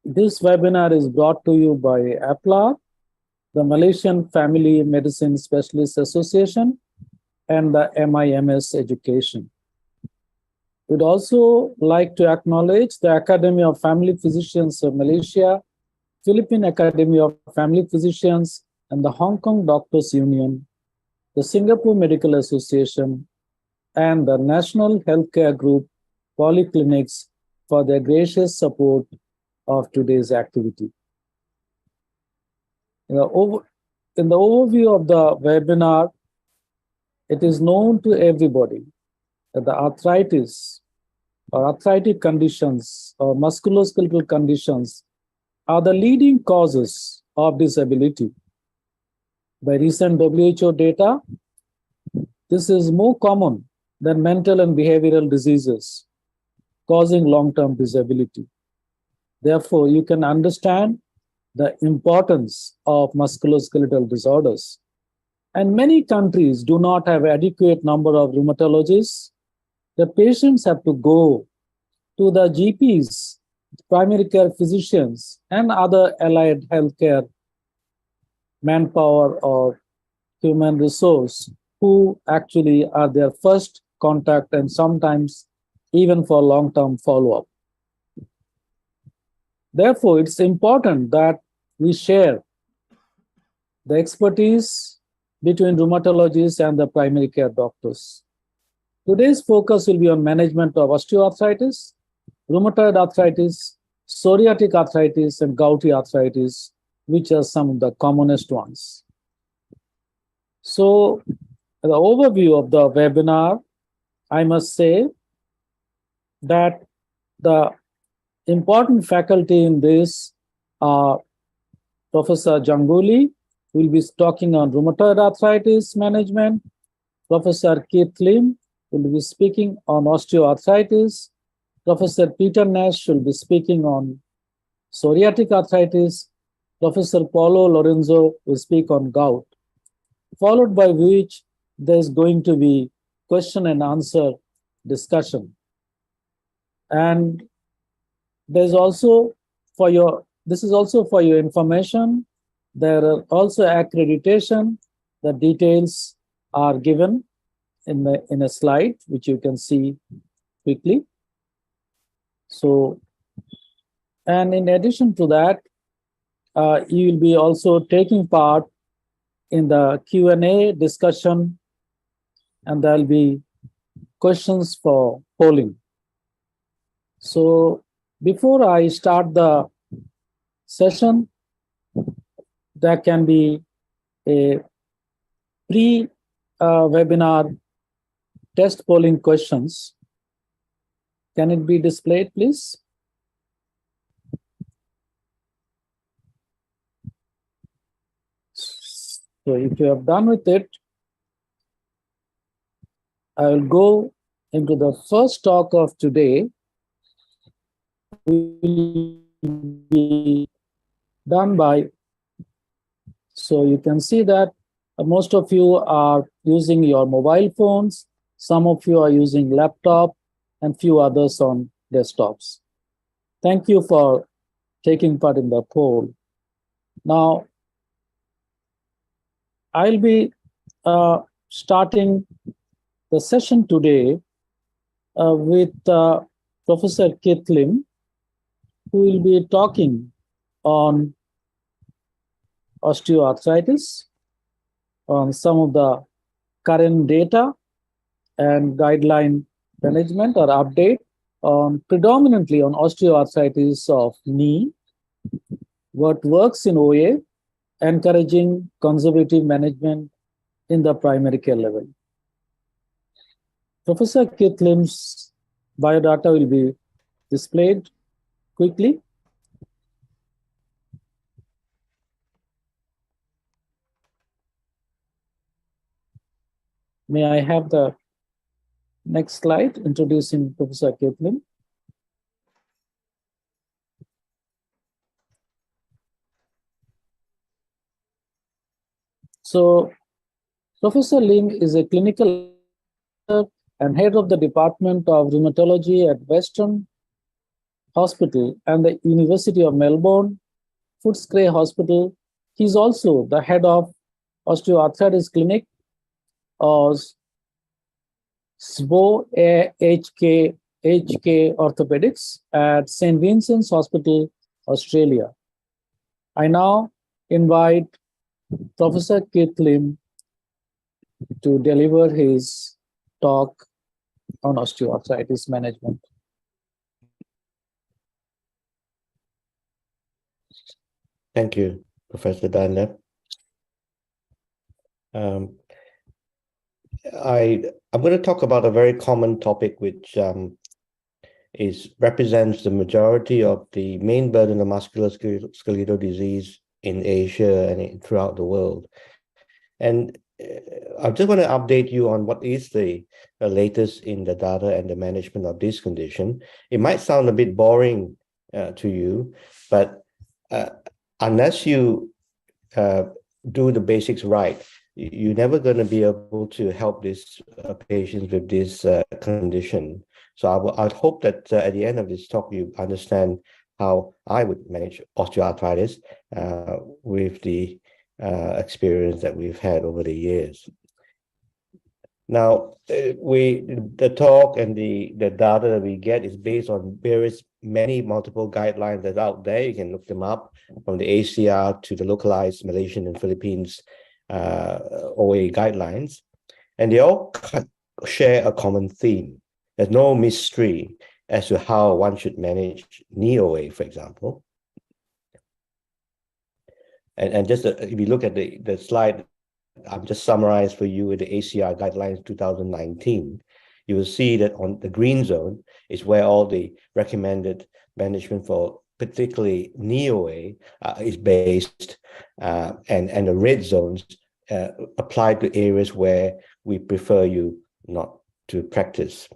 This webinar is brought to you by APLA, the Malaysian Family Medicine Specialists Association, and the MIMS Education. We'd also like to acknowledge the Academy of Family Physicians of Malaysia, Philippine Academy of Family Physicians, and the Hong Kong Doctors Union, the Singapore Medical Association, and the National Healthcare Group Polyclinics for their gracious support of today's activity. In the overview of the webinar, it is known to everybody that the arthritis or arthritic conditions or musculoskeletal conditions are the leading causes of disability. By recent WHO data, this is more common than mental and behavioral diseases, causing long-term disability. Therefore, you can understand the importance of musculoskeletal disorders. And many countries do not have adequate number of rheumatologists. The patients have to go to the GPs, primary care physicians, and other allied healthcare manpower or human resource who actually are their first contact and sometimes even for long-term follow-up. Therefore, it's important that we share the expertise between rheumatologists and the primary care doctors. Today's focus will be on management of osteoarthritis, rheumatoid arthritis, psoriatic arthritis, and gouty arthritis, which are some of the commonest ones. So, the overview of the webinar, I must say that the important faculty in this are Professor Janguli, who will be talking on rheumatoid arthritis management. Professor Keith Lim will be speaking on osteoarthritis. Professor Peter Nash will be speaking on psoriatic arthritis. Professor Paulo Lorenzo will speak on gout, followed by which there's going to be question and answer discussion. And there's also this is also for your information. There are also accreditation. The details are given in a slide, which you can see quickly. So, and in addition to that, you will be also taking part in the Q&A discussion, and there'll be questions for polling. So before I start the session, there can be a pre-webinar test polling questions. Can it be displayed, please? So if you have done with it, I will go into the first talk of today. Will be done by, so you can see that most of you are using your mobile phones, some of you are using laptop, and few others on desktops. Thank you for taking part in the poll. Now, I'll be starting the session today with Professor Keith Lim, who will be talking on osteoarthritis, on some of the current data and guideline management or update on predominantly on osteoarthritis of knee, what works in OA, encouraging conservative management in the primary care level. Professor Keith Lim's biodata will be displayed quickly. May I have the next slide introducing Professor Keith Lim? So, Professor Lim is a clinical and head of the Department of Rheumatology at Western Hospital and the University of Melbourne, Footscray Hospital. He's also the head of osteoarthritis clinic, or SBO HK Orthopedics at St. Vincent's Hospital, Australia. I now invite Professor Keith Lim to deliver his talk on osteoarthritis management. Thank you, Professor Dandeep. I'm going to talk about a very common topic, which represents the majority of the main burden of musculoskeletal disease in Asia and throughout the world. And I just want to update you on what is the latest in the data and the management of this condition. It might sound a bit boring to you, but unless you do the basics right, you're never going to be able to help these patients with this condition. So I'd hope that at the end of this talk, you understand how I would manage osteoarthritis with the experience that we've had over the years. Now, the talk and the data that we get is based on many multiple guidelines that are out there. You can look them up, from the ACR to the localized Malaysian and Philippines OA guidelines, and they all share a common theme. There's no mystery as to how one should manage knee OA, for example. And just if you look at the slide, I've just summarized for you with the ACR guidelines 2019, you will see that on the green zone is where all the recommended management for particularly knee OA is based, and the red zones apply to areas where we prefer you not to practice.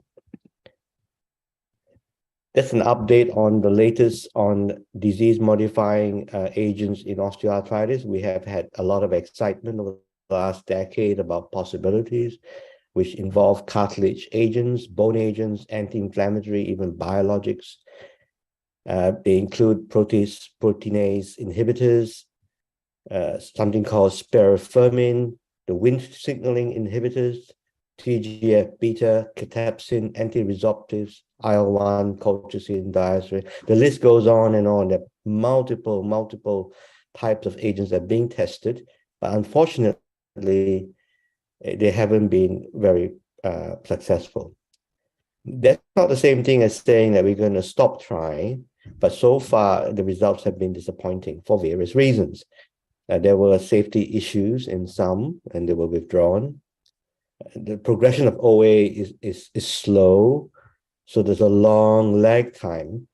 That's an update on the latest on disease-modifying agents in osteoarthritis. We have had a lot of excitement over the last decade about possibilities, which involve cartilage agents, bone agents, anti-inflammatory, even biologics. They include protease inhibitors, something called spirofermin, the Wnt signaling inhibitors, TGF-beta, cathepsin, anti-resorptives, IL-1, colchicine, diasterin. The list goes on and on. There are multiple types of agents that are being tested, but unfortunately, they haven't been very successful. That's not the same thing as saying that we're going to stop trying, but so far the results have been disappointing for various reasons. There were safety issues in some, and they were withdrawn. The progression of OA is slow, so there's a long lag time.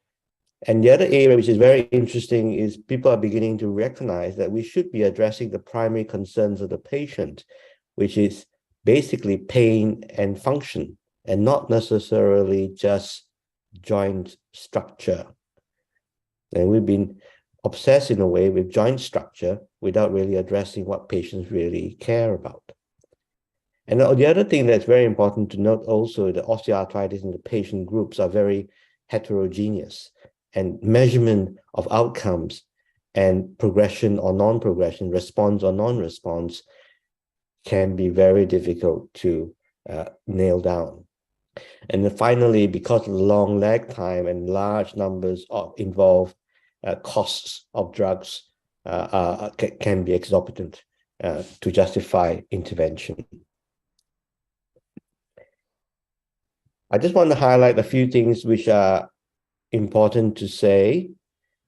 And the other area which is very interesting is people are beginning to recognize that we should be addressing the primary concerns of the patient, which is basically pain and function, and not necessarily just joint structure. And we've been obsessed in a way with joint structure without really addressing what patients really care about. And the other thing that's very important to note also, the osteoarthritis in the patient groups are very heterogeneous, and measurement of outcomes and progression or non-progression, response or non-response can be very difficult to nail down. And then finally, because of the long lag time and large numbers of involved, costs of drugs can be exorbitant to justify intervention. I just want to highlight a few things which are important to say.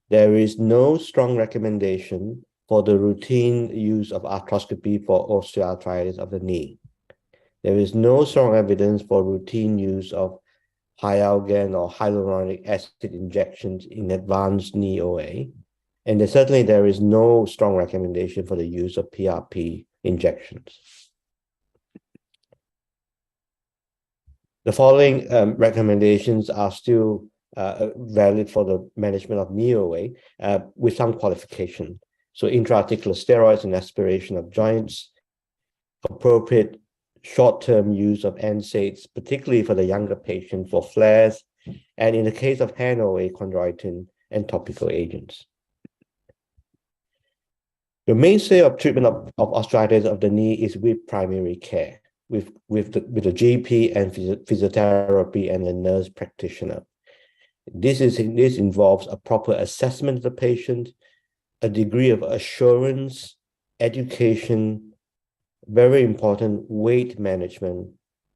There is no strong recommendation for the routine use of arthroscopy for osteoarthritis of the knee. There is no strong evidence for routine use of hyaluronic or hyaluronic acid injections in advanced knee OA. And there is no strong recommendation for the use of PRP injections. The following recommendations are still valid for the management of knee OA with some qualification. So intra-articular steroids and aspiration of joints, appropriate short-term use of NSAIDs, particularly for the younger patient for flares, and in the case of hand OA, chondroitin and topical agents. The mainstay of treatment of arthritis of the knee is with primary care, with the GP and physiotherapy and the nurse practitioner. This involves a proper assessment of the patient, a degree of assurance, education, very important, weight management,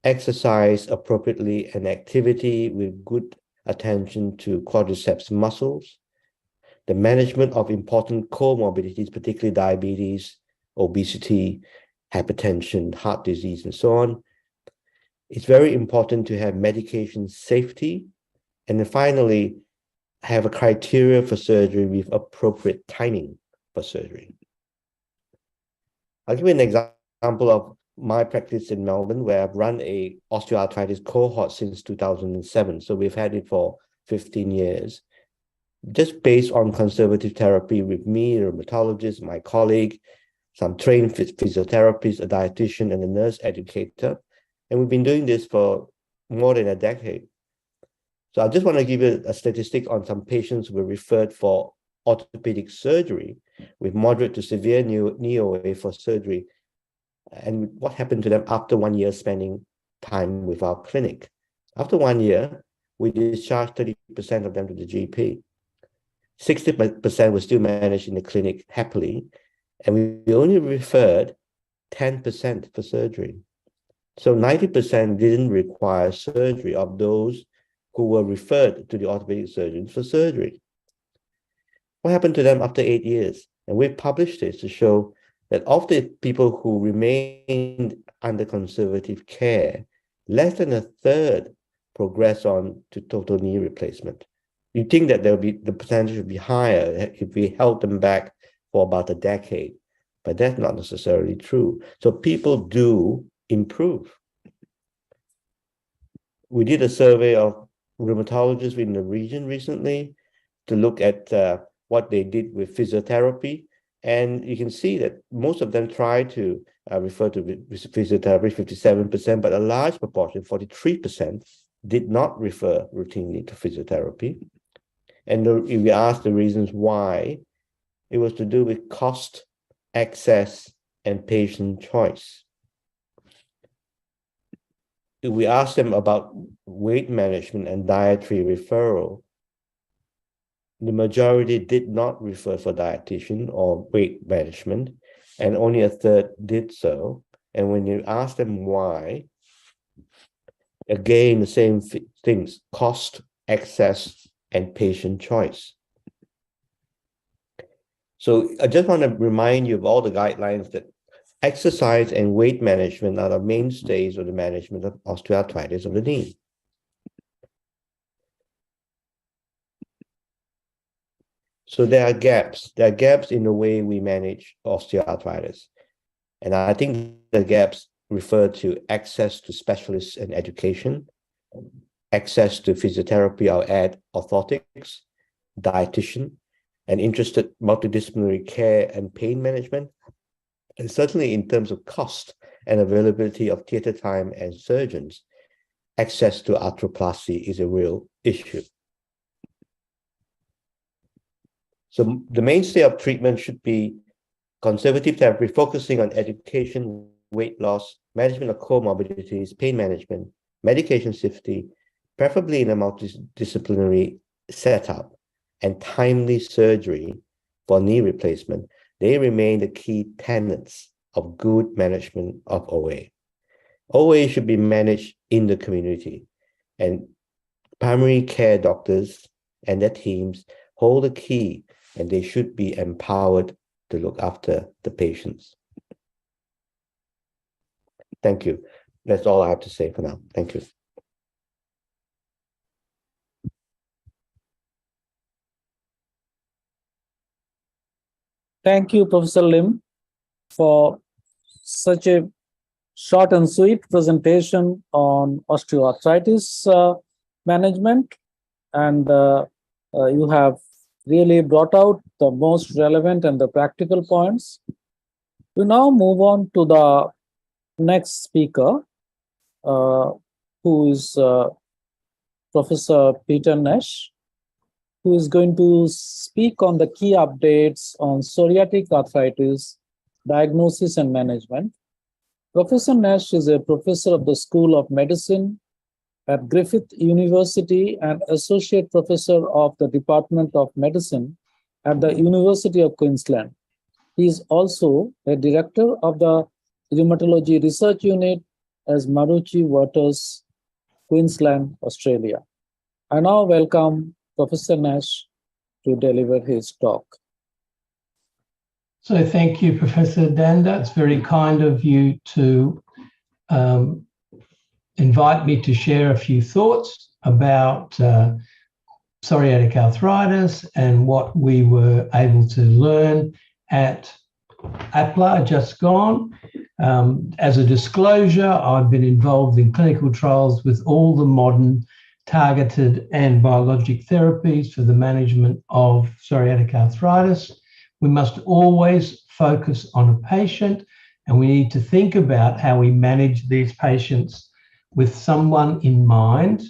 exercise appropriately, and activity with good attention to quadriceps muscles, the management of important comorbidities, particularly diabetes, obesity, hypertension, heart disease, and so on. It's very important to have medication safety, and then finally, have a criteria for surgery with appropriate timing for surgery. I'll give you an example of my practice in Melbourne, where I've run a osteoarthritis cohort since 2007. So we've had it for 15 years, just based on conservative therapy with me, a rheumatologist, my colleague, some trained physiotherapists, a dietitian, and a nurse educator. And we've been doing this for more than a decade. So I just want to give you a statistic on some patients who were referred for orthopedic surgery with moderate to severe knee OA for surgery, and what happened to them after 1 year spending time with our clinic. After 1 year, we discharged 30% of them to the GP. 60% were still managed in the clinic happily, and we only referred 10% for surgery. So 90% didn't require surgery of those who were referred to the orthopedic surgeons for surgery. What happened to them after 8 years? And we published this to show that of the people who remained under conservative care, less than a third progressed on to total knee replacement. You think that the percentage would be higher if we held them back for about a decade, but that's not necessarily true. So people do improve. We did a survey of rheumatologists in the region recently to look at what they did with physiotherapy. And you can see that most of them tried to refer to physiotherapy, 57%, but a large proportion, 43%, did not refer routinely to physiotherapy. And if we asked the reasons why, it was to do with cost, access, and patient choice. If we asked them about weight management and dietary referral, the majority did not refer for dietitian or weight management, and only a third did so. And when you ask them why, again, the same things: cost, access, and patient choice. So I just want to remind you of all the guidelines that exercise and weight management are the mainstays of the management of osteoarthritis of the knee. So there are gaps. There are gaps in the way we manage osteoarthritis. And I think the gaps refer to access to specialists and education, access to physiotherapy, I'll add orthotics, dietitian, and interested multidisciplinary care and pain management. And certainly in terms of cost and availability of theater time and surgeons, access to arthroplasty is a real issue. So the mainstay of treatment should be conservative therapy, focusing on education, weight loss, management of comorbidities, pain management, medication safety, preferably in a multidisciplinary setup, and timely surgery for knee replacement. They remain the key tenets of good management of OA. OA should be managed in the community, and primary care doctors and their teams hold the key, and they should be empowered to look after the patients. Thank you. That's all I have to say for now. Thank you. Thank you, Professor Lim, for such a short and sweet presentation on osteoarthritis management. And you have really brought out the most relevant and the practical points. We now move on to the next speaker, who is Professor Peter Nash, who is going to speak on the key updates on psoriatic arthritis, diagnosis and management. Professor Nash is a professor of the School of Medicine at Griffith University and associate professor of the Department of Medicine at the University of Queensland. He is also a director of the Rheumatology Research Unit as Marucci Waters, Queensland, Australia. I now welcome Professor Nash to deliver his talk. So thank you, Professor Danda. It's very kind of you to invite me to share a few thoughts about psoriatic arthritis and what we were able to learn at APLA just gone. As a disclosure, I've been involved in clinical trials with all the modern targeted and biologic therapies for the management of psoriatic arthritis. We must always focus on a patient, and we need to think about how we manage these patients with someone in mind.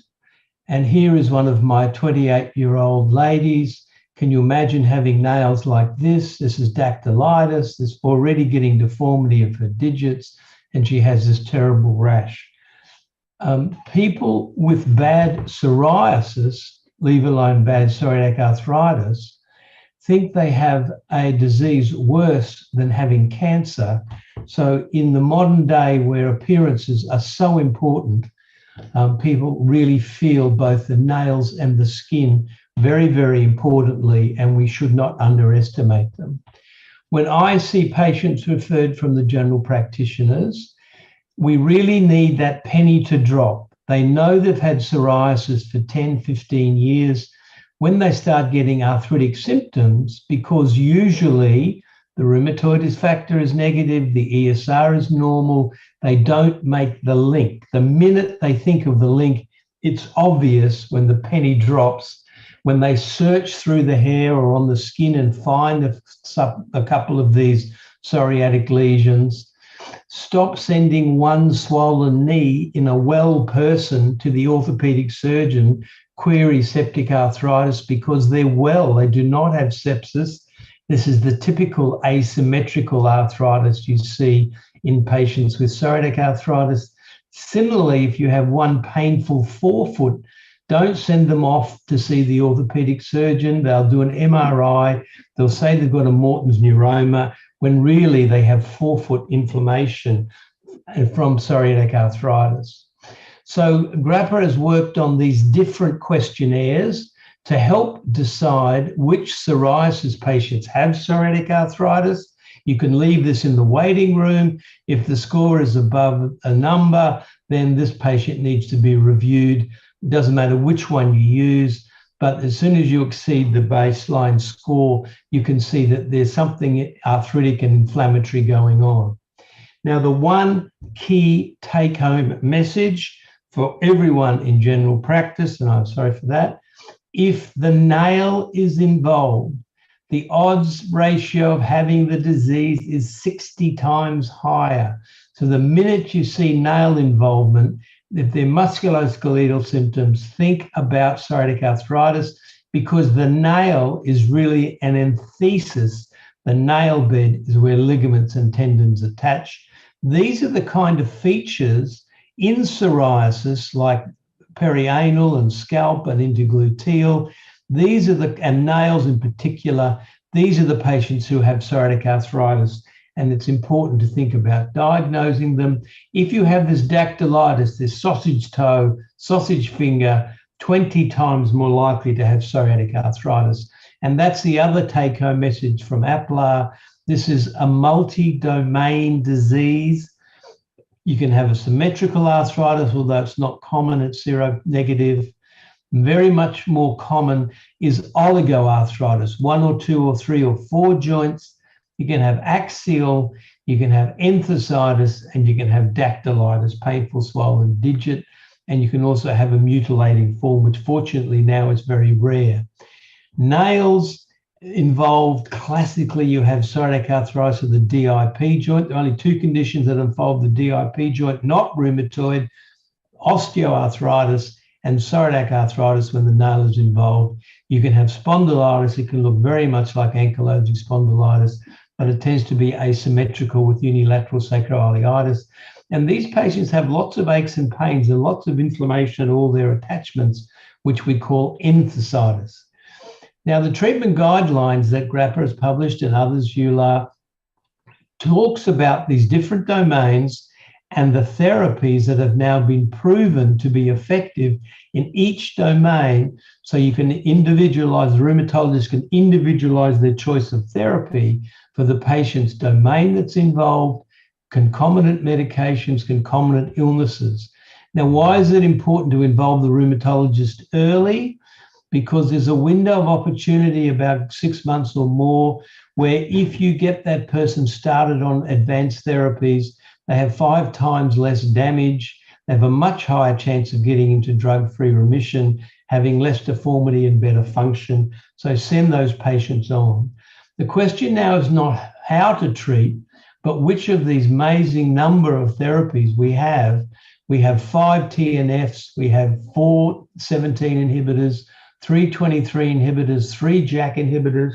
And here is one of my 28-year-old ladies. Can you imagine having nails like this? This is dactylitis. There's already getting deformity of her digits, and she has this terrible rash. People with bad psoriasis, leave alone bad psoriatic arthritis, think they have a disease worse than having cancer. So in the modern day where appearances are so important, people really feel both the nails and the skin very, very importantly, and we should not underestimate them. When I see patients referred from the general practitioners, we really need that penny to drop. They know they've had psoriasis for 10, 15 years. When they start getting arthritic symptoms, because usually the rheumatoid factor is negative, the ESR is normal, they don't make the link. The minute they think of the link, it's obvious when the penny drops, when they search through the hair or on the skin and find a couple of these psoriatic lesions. Stop sending one swollen knee in a well person to the orthopedic surgeon, query septic arthritis, because they're well, they do not have sepsis. This is the typical asymmetrical arthritis you see in patients with psoriatic arthritis. Similarly, if you have one painful forefoot, don't send them off to see the orthopedic surgeon. They'll do an MRI. They'll say they've got a Morton's neuroma, when really they have forefoot inflammation from psoriatic arthritis. So GRAPPA has worked on these different questionnaires to help decide which psoriasis patients have psoriatic arthritis. You can leave this in the waiting room. If the score is above a number, then this patient needs to be reviewed. It doesn't matter which one you use, but as soon as you exceed the baseline score, you can see that there's something arthritic and inflammatory going on. Now, the one key take-home message for everyone in general practice, and I'm sorry for that, if the nail is involved, the odds ratio of having the disease is 60 times higher. So the minute you see nail involvement, if they're musculoskeletal symptoms, think about psoriatic arthritis, because the nail is really an enthesis. The nail bed is where ligaments and tendons attach. These are the kind of features in psoriasis, like perianal and scalp and intergluteal. These are and nails in particular, these are the patients who have psoriatic arthritis. And it's important to think about diagnosing them. If you have this dactylitis, this sausage toe, sausage finger, 20 times more likely to have psoriatic arthritis. And that's the other take-home message from APLA. This is a multi-domain disease. You can have a symmetrical arthritis, although it's not common, it's seronegative. Very much more common is oligoarthritis, 1 or 2 or 3 or 4 joints. You can have axial, you can have enthesitis, and you can have dactylitis, painful swollen digit. And you can also have a mutilating form, which fortunately now is very rare. Nails involved, classically, you have psoriatic arthritis of the DIP joint. There are only 2 conditions that involve the DIP joint, not rheumatoid, osteoarthritis and psoriatic arthritis, when the nail is involved. You can have spondylitis. It can look very much like ankylosing spondylitis, but it tends to be asymmetrical with unilateral sacroiliitis. And these patients have lots of aches and pains and lots of inflammation in all their attachments, which we call enthesitis. Now, the treatment guidelines that GRAPPA has published and others, EULAR, talks about these different domains and the therapies that have now been proven to be effective in each domain. So you can individualize, the rheumatologist can individualize their choice of therapy for the patient's domain that's involved, concomitant medications, concomitant illnesses. Now, why is it important to involve the rheumatologist early? Because there's a window of opportunity about 6 months or more where if you get that person started on advanced therapies, they have 5 times less damage, they have a much higher chance of getting into drug-free remission, having less deformity and better function. So send those patients on. The question now is not how to treat, but which of these amazing number of therapies we have. We have 5 TNFs, we have 4 17 inhibitors, 3 23 inhibitors, 3 JAK inhibitors.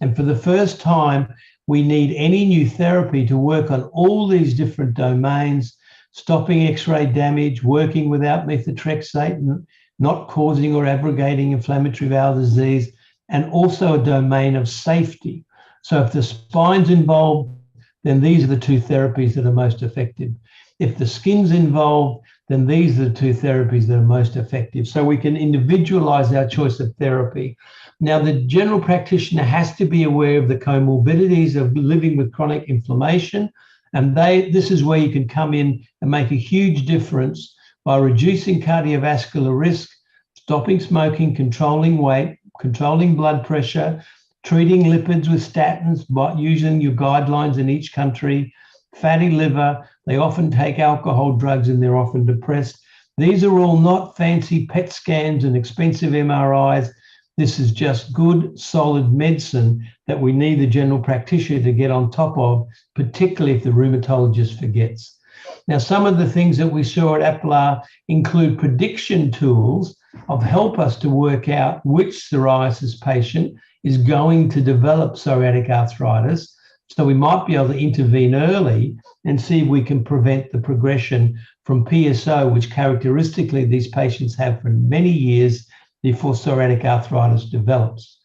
And for the first time, we need any new therapy to work on all these different domains, stopping X-ray damage, working without methotrexate, not causing or abrogating inflammatory bowel disease, and also a domain of safety. So if the spine's involved, then these are the 2 therapies that are most effective. If the skin's involved, then these are the 2 therapies that are most effective. So we can individualize our choice of therapy. Now, the general practitioner has to be aware of the comorbidities of living with chronic inflammation. And this is where you can come in and make a huge difference by reducing cardiovascular risk, stopping smoking, controlling weight, controlling blood pressure, treating lipids with statins, by using your guidelines in each country, fatty liver. They often take alcohol drugs and they're often depressed. These are all not fancy PET scans and expensive MRIs. This is just good, solid medicine that we need the general practitioner to get on top of, particularly if the rheumatologist forgets. Now, some of the things that we saw at APLAR include prediction tools of help us to work out which psoriasis patient is going to develop psoriatic arthritis. So we might be able to intervene early and see if we can prevent the progression from PSO, which characteristically these patients have for many years before psoriatic arthritis develops.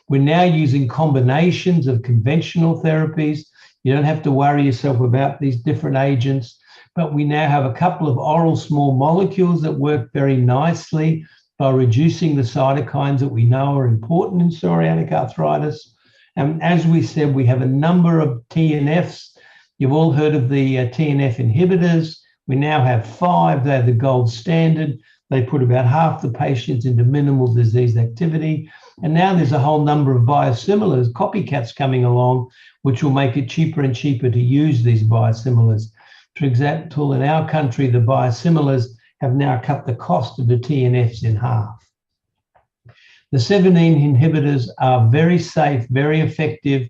We're now using combinations of conventional therapies. You don't have to worry yourself about these different agents, but we now have a couple of oral small molecules that work very nicely by reducing the cytokines that we know are important in psoriatic arthritis. And as we said, we have a number of TNFs. You've all heard of the TNF inhibitors. We now have 5. They're the gold standard. They put about half the patients into minimal disease activity. And now there's a whole number of biosimilars, copycats coming along, which will make it cheaper and cheaper to use these biosimilars. For example, in our country, the biosimilars have now cut the cost of the TNFs in half. The 17 inhibitors are very safe, very effective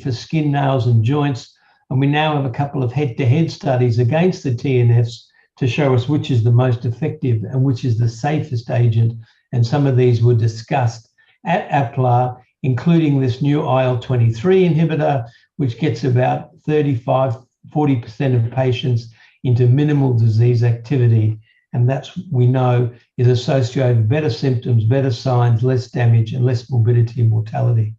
for skin, nails, and joints. And we now have a couple of head-to-head studies against the TNFs to show us which is the most effective and which is the safest agent. And some of these were discussed at APLAR, including this new IL-23 inhibitor, which gets about 35–40% of patients into minimal disease activity. And that's, we know, is associated with better symptoms, better signs, less damage, and less morbidity and mortality.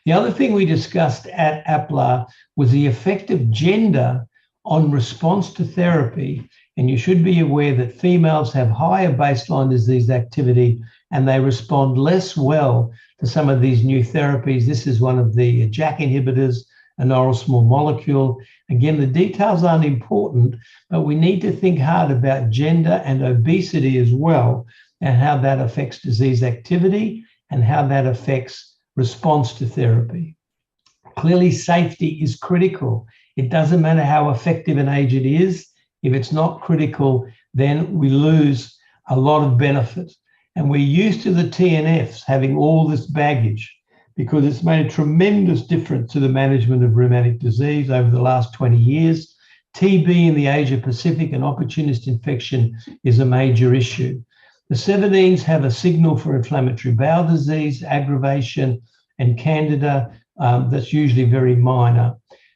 The other thing we discussed at APLAR was the effect of gender on response to therapy. And you should be aware that females have higher baseline disease activity and they respond less well to some of these new therapies. This is one of the JAK inhibitors, an oral small molecule. Again, the details aren't important, but we need to think hard about gender and obesity as well, and how that affects disease activity and how that affects response to therapy. Clearly, safety is critical. It doesn't matter how effective an agent is. If it's not critical, then we lose a lot of benefit. And we're used to the TNFs having all this baggage because it's made a tremendous difference to the management of rheumatic disease over the last 20 years. TB in the Asia Pacific and opportunist infection is a major issue. The 17s have a signal for inflammatory bowel disease, aggravation, and candida that's usually very minor.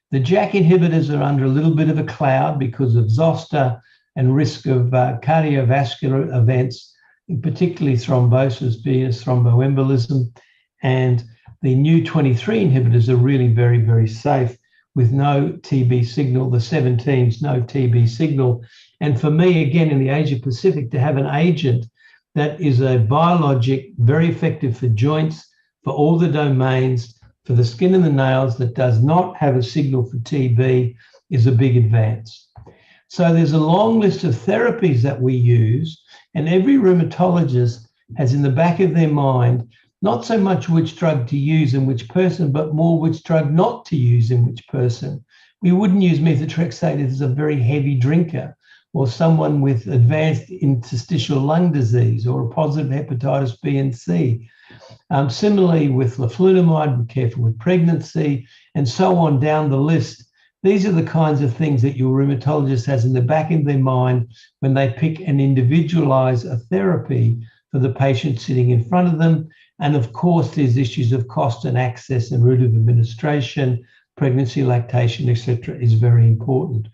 The JAK inhibitors are under a little bit of a cloud because of zoster and risk of cardiovascular events, particularly thrombosis, venous thromboembolism. And the new 23 inhibitors are really very, very safe with no TB signal. The 17s, no TB signal. And for me, again, in the Asia Pacific, to have an agent that is a biologic, very effective for joints, for all the domains, for the skin and the nails, that does not have a signal for TB is a big advance. So there's a long list of therapies that we use, and every rheumatologist has in the back of their mind not so much which drug to use in which person, but more which drug not to use in which person. We wouldn't use methotrexate if it's a very heavy drinker, or someone with advanced interstitial lung disease, or a positive hepatitis B and C. Similarly, with leflunomide, be careful with pregnancy, and so on down the list. These are the kinds of things that your rheumatologist has in the back of their mind when they pick and individualize a therapy for the patient sitting in front of them. And of course, there's issues of cost and access and route of administration, pregnancy, lactation, etc., is very important.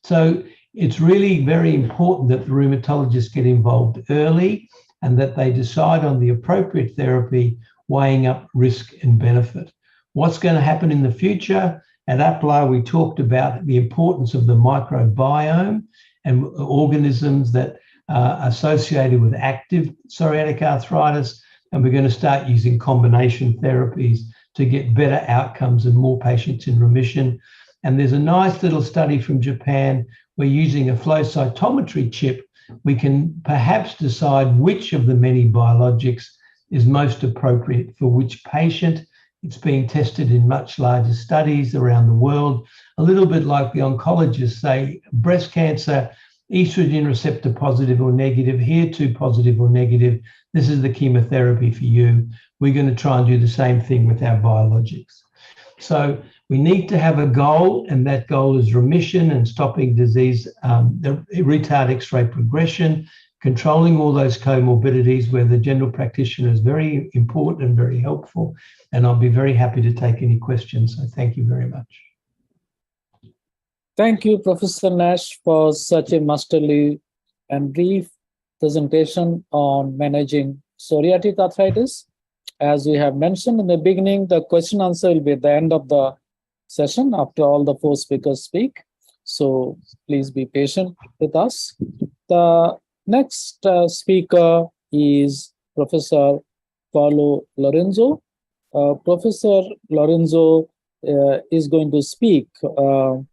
So it's really very important that the rheumatologists get involved early and that they decide on the appropriate therapy, weighing up risk and benefit. What's going to happen in the future? At APLA, we talked about the importance of the microbiome and organisms that are associated with active psoriatic arthritis, and we're going to start using combination therapies to get better outcomes and more patients in remission. And there's a nice little study from Japan where using a flow cytometry chip, we can perhaps decide which of the many biologics is most appropriate for which patient. It's being tested in much larger studies around the world, a little bit like the oncologists say, breast cancer, estrogen receptor positive or negative, HER2 positive or negative, this is the chemotherapy for you. We're going to try and do the same thing with our biologics. So we need to have a goal, and that goal is remission and stopping disease, retard X-ray progression, controlling all those comorbidities where the general practitioner is very important and very helpful. And I'll be very happy to take any questions. So thank you very much. Thank you, Professor Nash, for such a masterly and brief presentation on managing psoriatic arthritis. As we have mentioned in the beginning, the question answer will be at the end of the session after all the four speakers speak. So please be patient with us. The next speaker is Professor Paulo Lorenzo. Professor Lorenzo is going to speak on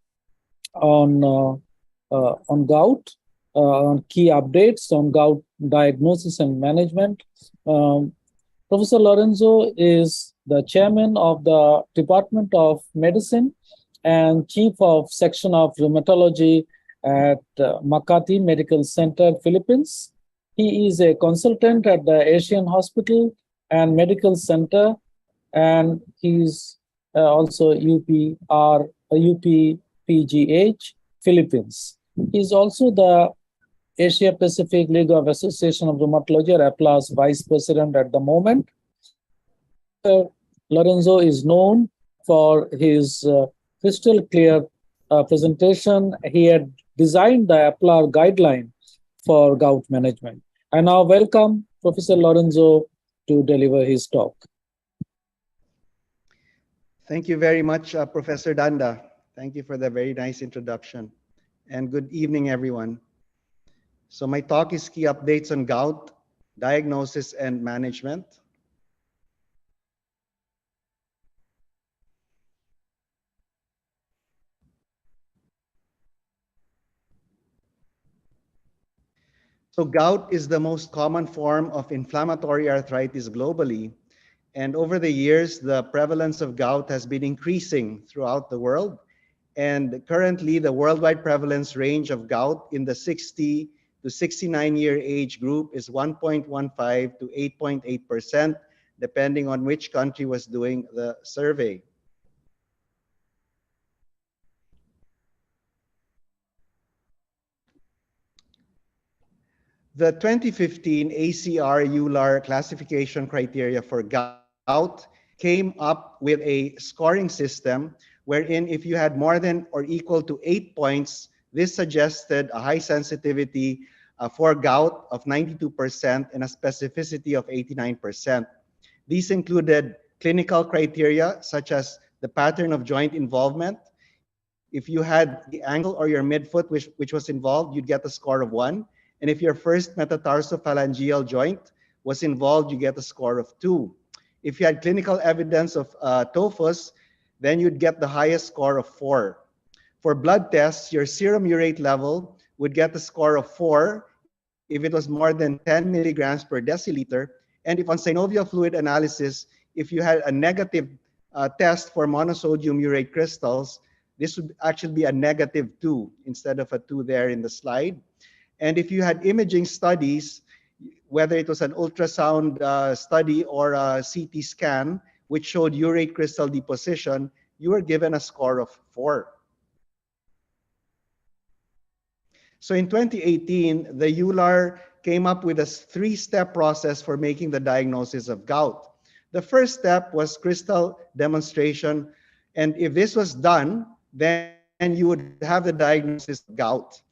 gout, on key updates on gout diagnosis and management. Professor Lorenzo is the chairman of the Department of Medicine and chief of section of rheumatology at Makati Medical Center, Philippines. He is a consultant at the Asian Hospital and Medical Center, and he's also UPPGH, Philippines. He's also the Asia Pacific League of Association of Rheumatology, or APLA's vice president at the moment. Lorenzo is known for his crystal clear presentation. He had designed the APLA guideline for gout management. I now welcome Professor Lorenzo to deliver his talk. Thank you very much, Professor Danda. Thank you for the very nice introduction. And good evening, everyone. So my talk is key updates on gout, diagnosis and management. So gout is the most common form of inflammatory arthritis globally. And over the years, the prevalence of gout has been increasing throughout the world. And currently, the worldwide prevalence range of gout in the 60 to 69-year age group is 1.15 to 8.8%, depending on which country was doing the survey. The 2015 ACR-EULAR classification criteria for gout came up with a scoring system wherein if you had more than or equal to 8 points, this suggested a high sensitivity for gout of 92% and a specificity of 89%. These included clinical criteria such as the pattern of joint involvement. If you had the ankle or your midfoot which was involved, you'd get a score of 1. And if your first metatarsophalangeal joint was involved, you get a score of 2. If you had clinical evidence of tophus, then you'd get the highest score of 4. For blood tests, your serum urate level would get a score of 4 if it was more than 10 milligrams per deciliter. And if on synovial fluid analysis, if you had a negative test for monosodium urate crystals, this would actually be a -2 instead of a 2 there in the slide. And if you had imaging studies, whether it was an ultrasound study or a CT scan, which showed urate crystal deposition, you were given a score of 4. So in 2018, the EULAR came up with a 3-step process for making the diagnosis of gout. The first step was crystal demonstration. And if this was done, then you would have the diagnosis of gout.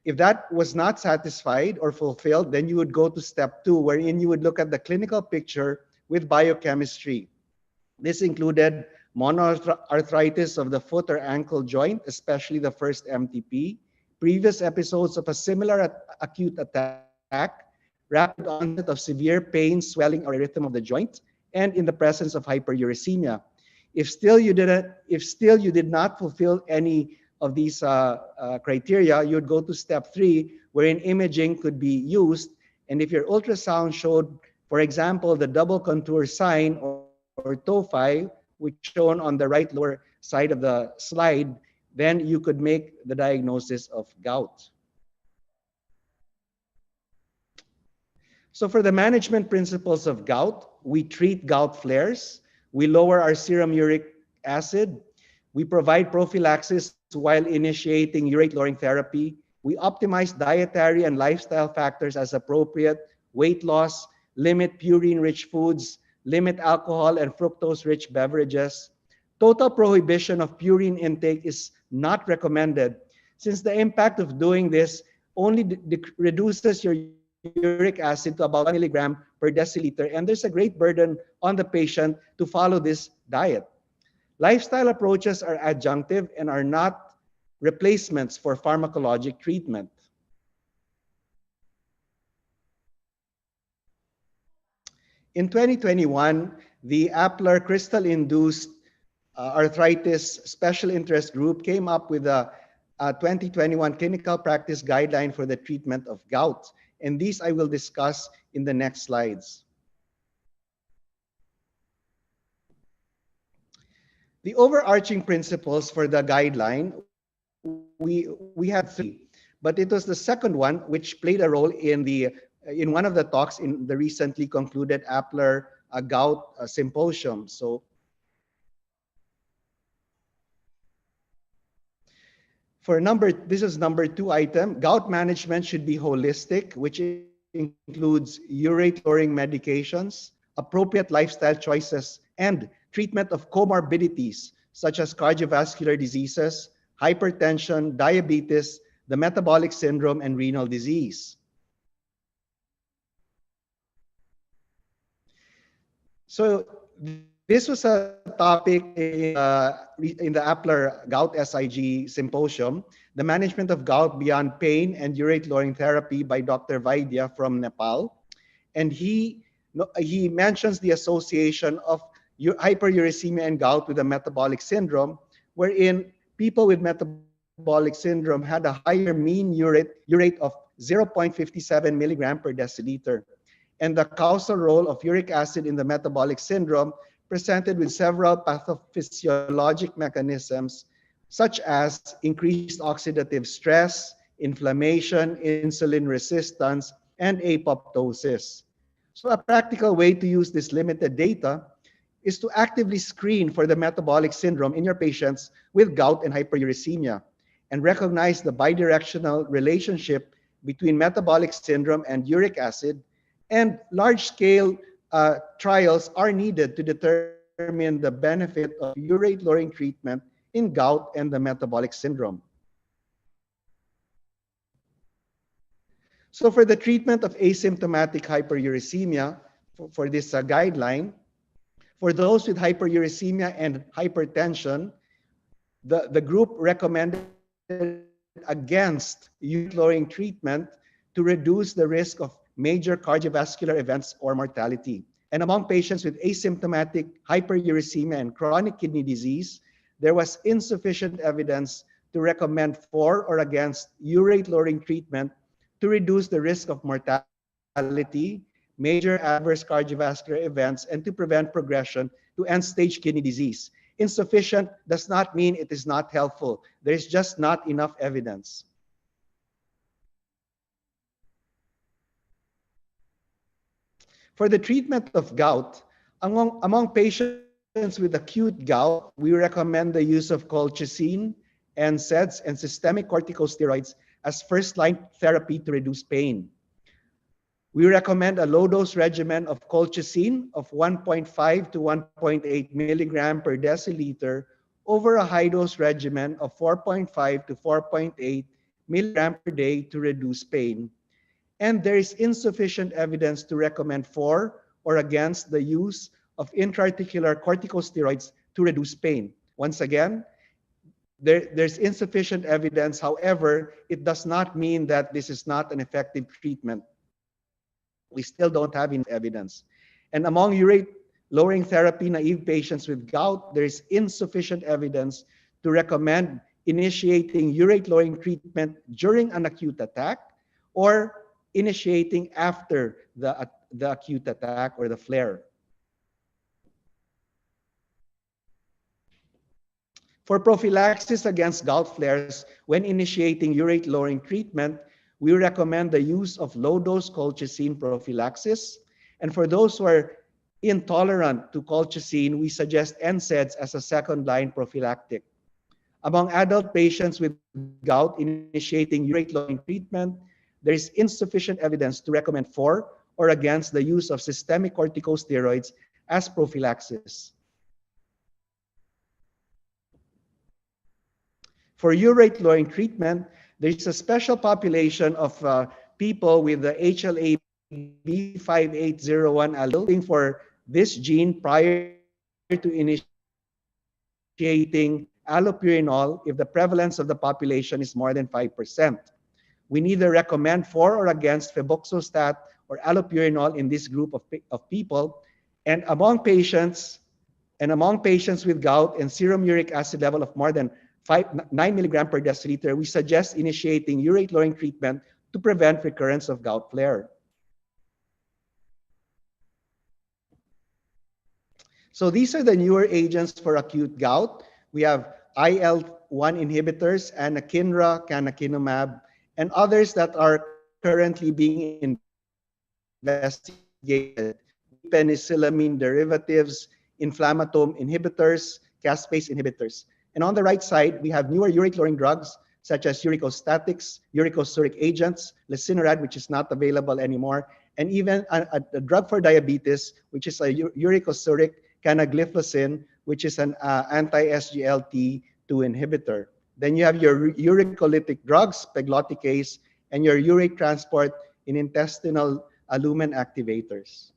If that was not satisfied or fulfilled, then you would go to step 2, wherein you would look at the clinical picture with biochemistry. This included monoarthritis of the foot or ankle joint, especially the first MTP, previous episodes of a similar acute attack, rapid onset of severe pain, swelling, or erythema of the joint, and in the presence of hyperuricemia. If still you did not fulfill any of these criteria, you would go to step 3, wherein imaging could be used. And if your ultrasound showed, for example, the double contour sign or tophi, which shown on the right lower side of the slide, then you could make the diagnosis of gout. So for the management principles of gout, we treat gout flares, we lower our serum uric acid, we provide prophylaxis while initiating urate-lowering therapy, we optimize dietary and lifestyle factors as appropriate, weight loss, limit purine-rich foods, limit alcohol and fructose-rich beverages. Total prohibition of purine intake is not recommended, since the impact of doing this only reduces your uric acid to about 1 milligram per deciliter, and there's a great burden on the patient to follow this diet. Lifestyle approaches are adjunctive and are not replacements for pharmacologic treatment. In 2021, the APLAR crystal-induced arthritis special interest group came up with a 2021 clinical practice guideline for the treatment of gout. And these I will discuss in the next slides. The overarching principles for the guideline, we had 3, but it was the second one which played a role in one of the talks in the recently concluded APLAR gout symposium. So this is number 2 item. Gout management should be holistic, which includes urate-lowering medications, appropriate lifestyle choices, and treatment of comorbidities such as cardiovascular diseases, hypertension, diabetes, the metabolic syndrome, and renal disease. So this was a topic in the APLAR Gout SIG Symposium, the management of gout beyond pain and urate-lowering therapy by Dr. Vaidya from Nepal. And he mentions the association of hyperuricemia and gout with a metabolic syndrome, wherein people with metabolic syndrome had a higher mean urate of 0.57 milligram per deciliter. And the causal role of uric acid in the metabolic syndrome presented with several pathophysiologic mechanisms, such as increased oxidative stress, inflammation, insulin resistance, and apoptosis. So a practical way to use this limited data is to actively screen for the metabolic syndrome in your patients with gout and hyperuricemia, and recognize the bidirectional relationship between metabolic syndrome and uric acid, and large-scale trials are needed to determine the benefit of urate-lowering treatment in gout and the metabolic syndrome. So for the treatment of asymptomatic hyperuricemia, for this guideline, for those with hyperuricemia and hypertension, the group recommended against urate-lowering treatment to reduce the risk of major cardiovascular events or mortality. And among patients with asymptomatic hyperuricemia and chronic kidney disease, there was insufficient evidence to recommend for or against urate-lowering treatment to reduce the risk of mortality, major adverse cardiovascular events, and to prevent progression to end-stage kidney disease. Insufficient does not mean it is not helpful. There is just not enough evidence. For the treatment of gout, among patients with acute gout, we recommend the use of colchicine, NSAIDs, and systemic corticosteroids as first-line therapy to reduce pain. We recommend a low-dose regimen of colchicine of 1.5 to 1.8 milligram per deciliter over a high-dose regimen of 4.5 to 4.8 milligram per day to reduce pain. And there is insufficient evidence to recommend for or against the use of intra-articular corticosteroids to reduce pain. Once again, there's insufficient evidence. However, it does not mean that this is not an effective treatment. We still don't have enough evidence. And among urate-lowering therapy naive patients with gout, there is insufficient evidence to recommend initiating urate-lowering treatment during an acute attack or initiating after the acute attack or the flare. For prophylaxis against gout flares, when initiating urate-lowering treatment, we recommend the use of low-dose colchicine prophylaxis. And for those who are intolerant to colchicine, we suggest NSAIDs as a second-line prophylactic. Among adult patients with gout initiating urate-lowering treatment, there is insufficient evidence to recommend for or against the use of systemic corticosteroids as prophylaxis. For urate-lowering treatment, there is a special population of people with the HLA-B5801 allele for this gene prior to initiating allopurinol if the prevalence of the population is more than 5%. We neither recommend for or against febuxostat or allopurinol in this group of people. And among patients with gout and serum uric acid level of more than 9 milligram per deciliter, we suggest initiating urate-lowering treatment to prevent recurrence of gout flare. So these are the newer agents for acute gout. We have IL-1 inhibitors, anakinra, canakinumab, and others that are currently being investigated. Penicillamine derivatives, inflammasome inhibitors, caspase inhibitors. And on the right side, we have newer urate-lowering drugs such as uricostatics, uricosuric agents, lesinurad, which is not available anymore, and even a drug for diabetes, which is a uricosuric, canagliflozin, which is an anti-SGLT2 inhibitor. Then you have your uricolytic drugs, pegloticase, and your urate transport in intestinal lumen activators.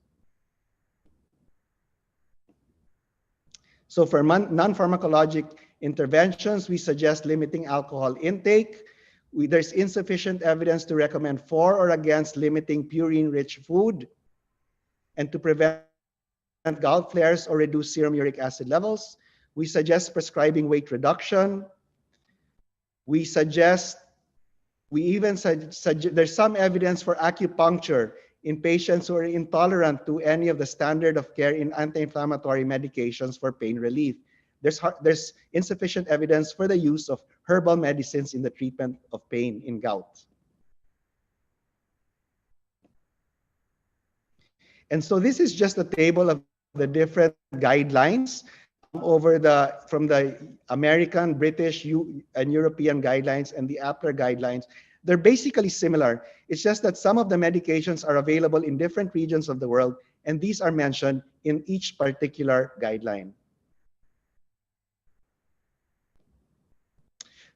So for non-pharmacologic interventions, we suggest limiting alcohol intake. There's insufficient evidence to recommend for or against limiting purine-rich food. And to prevent gout flares or reduce serum uric acid levels, we suggest prescribing weight reduction. There's some evidence for acupuncture in patients who are intolerant to any of the standard of care in anti-inflammatory medications for pain relief. There's insufficient evidence for the use of herbal medicines in the treatment of pain in gout. And so this is just a table of the different guidelines from the American, British, and European guidelines and the APLER guidelines They're basically similar. It's just that some of the medications are available in different regions of the world, and these are mentioned in each particular guideline.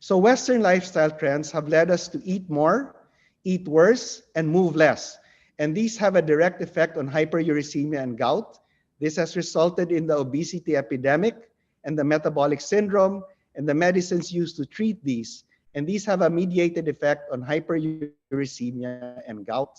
So Western lifestyle trends have led us to eat more, eat worse, and move less. And these have a direct effect on hyperuricemia and gout. This has resulted in the obesity epidemic and the metabolic syndrome and the medicines used to treat these. And these have a mediated effect on hyperuricemia and gout.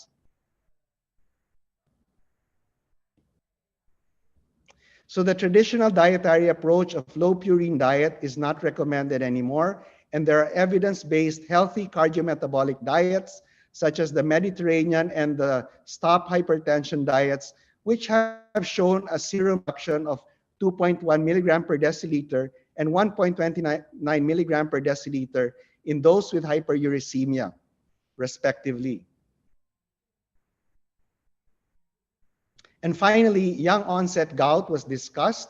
So the traditional dietary approach of low purine diet is not recommended anymore. And there are evidence-based healthy cardiometabolic diets, such as the Mediterranean and the Stop Hypertension diets, which have shown a serum reduction of 2.1 milligram per deciliter and 1.29 milligram per deciliter in those with hyperuricemia, respectively. And finally, young onset gout was discussed.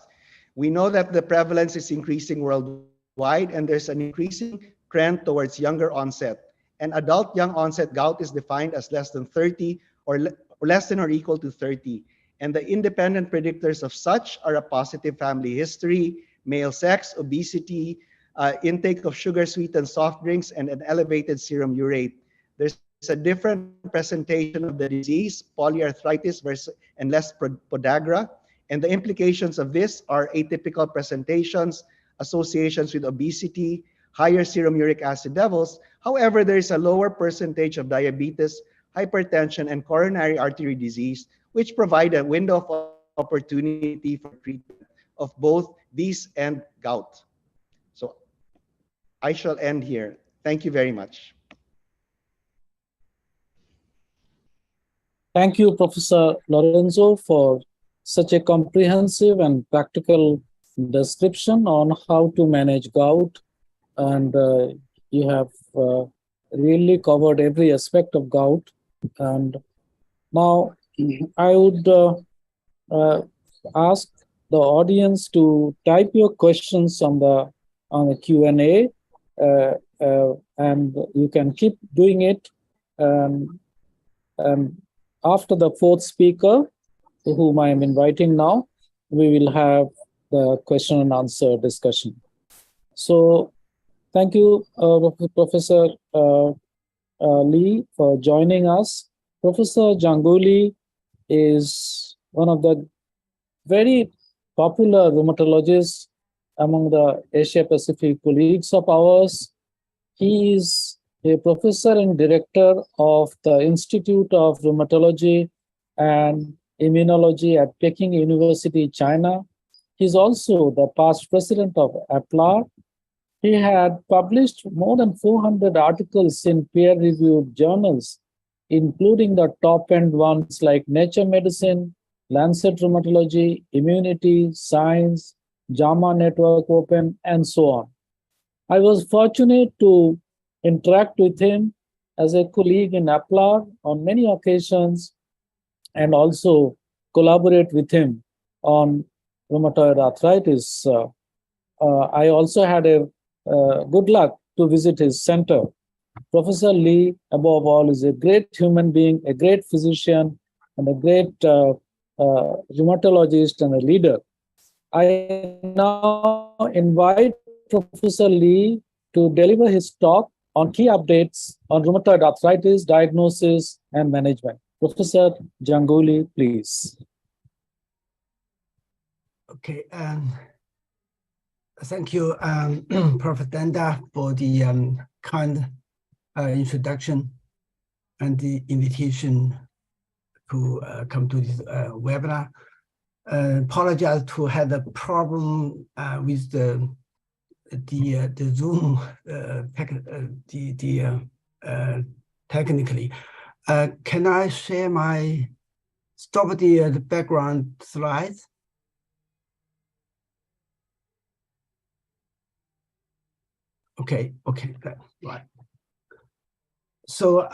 We know that the prevalence is increasing worldwide, and there's an increasing trend towards younger onset. And adult young onset gout is defined as less than 30 or less than or equal to 30. And the independent predictors of such are a positive family history, male sex, obesity, intake of sugar-sweetened soft drinks, and an elevated serum urate. There's a different presentation of the disease, polyarthritis versus and less podagra. And the implications of this are atypical presentations, associations with obesity, higher serum uric acid levels. However, there is a lower percentage of diabetes, hypertension, and coronary artery disease, which provide a window of opportunity for treatment of both these and gout. So I shall end here. Thank you very much. Thank you, Professor Lorenzo, for such a comprehensive and practical description on how to manage gout. And you have really covered every aspect of gout. And now I would ask the audience to type your questions on the Q&A, and you can keep doing it. And after the fourth speaker, whom I am inviting now, we will have the question and answer discussion. So thank you, Professor Lee, for joining us. Professor Ganguly is one of the very popular rheumatologists among the Asia-Pacific colleagues of ours. He is a professor and director of the Institute of Rheumatology and Immunology at Peking University, China. He's also the past president of APLAR. He had published more than 400 articles in peer-reviewed journals, including the top-end ones like Nature Medicine, Lancet Rheumatology, Immunity, Science, JAMA Network Open, and so on. I was fortunate to interact with him as a colleague in APLAR on many occasions, and also collaborate with him on rheumatoid arthritis. I also had a good luck to visit his center. Professor Lee, above all, is a great human being, a great physician, and a great rheumatologist and a leader. I now invite Professor Lee to deliver his talk on key updates on rheumatoid arthritis, diagnosis, and management. Professor Ganguly, please. Okay, thank you, Prof. Danda, for the kind introduction and the invitation to come to this webinar. Apologize to have a problem with the Zoom technically. Can I share stop the background slides? Okay, right. So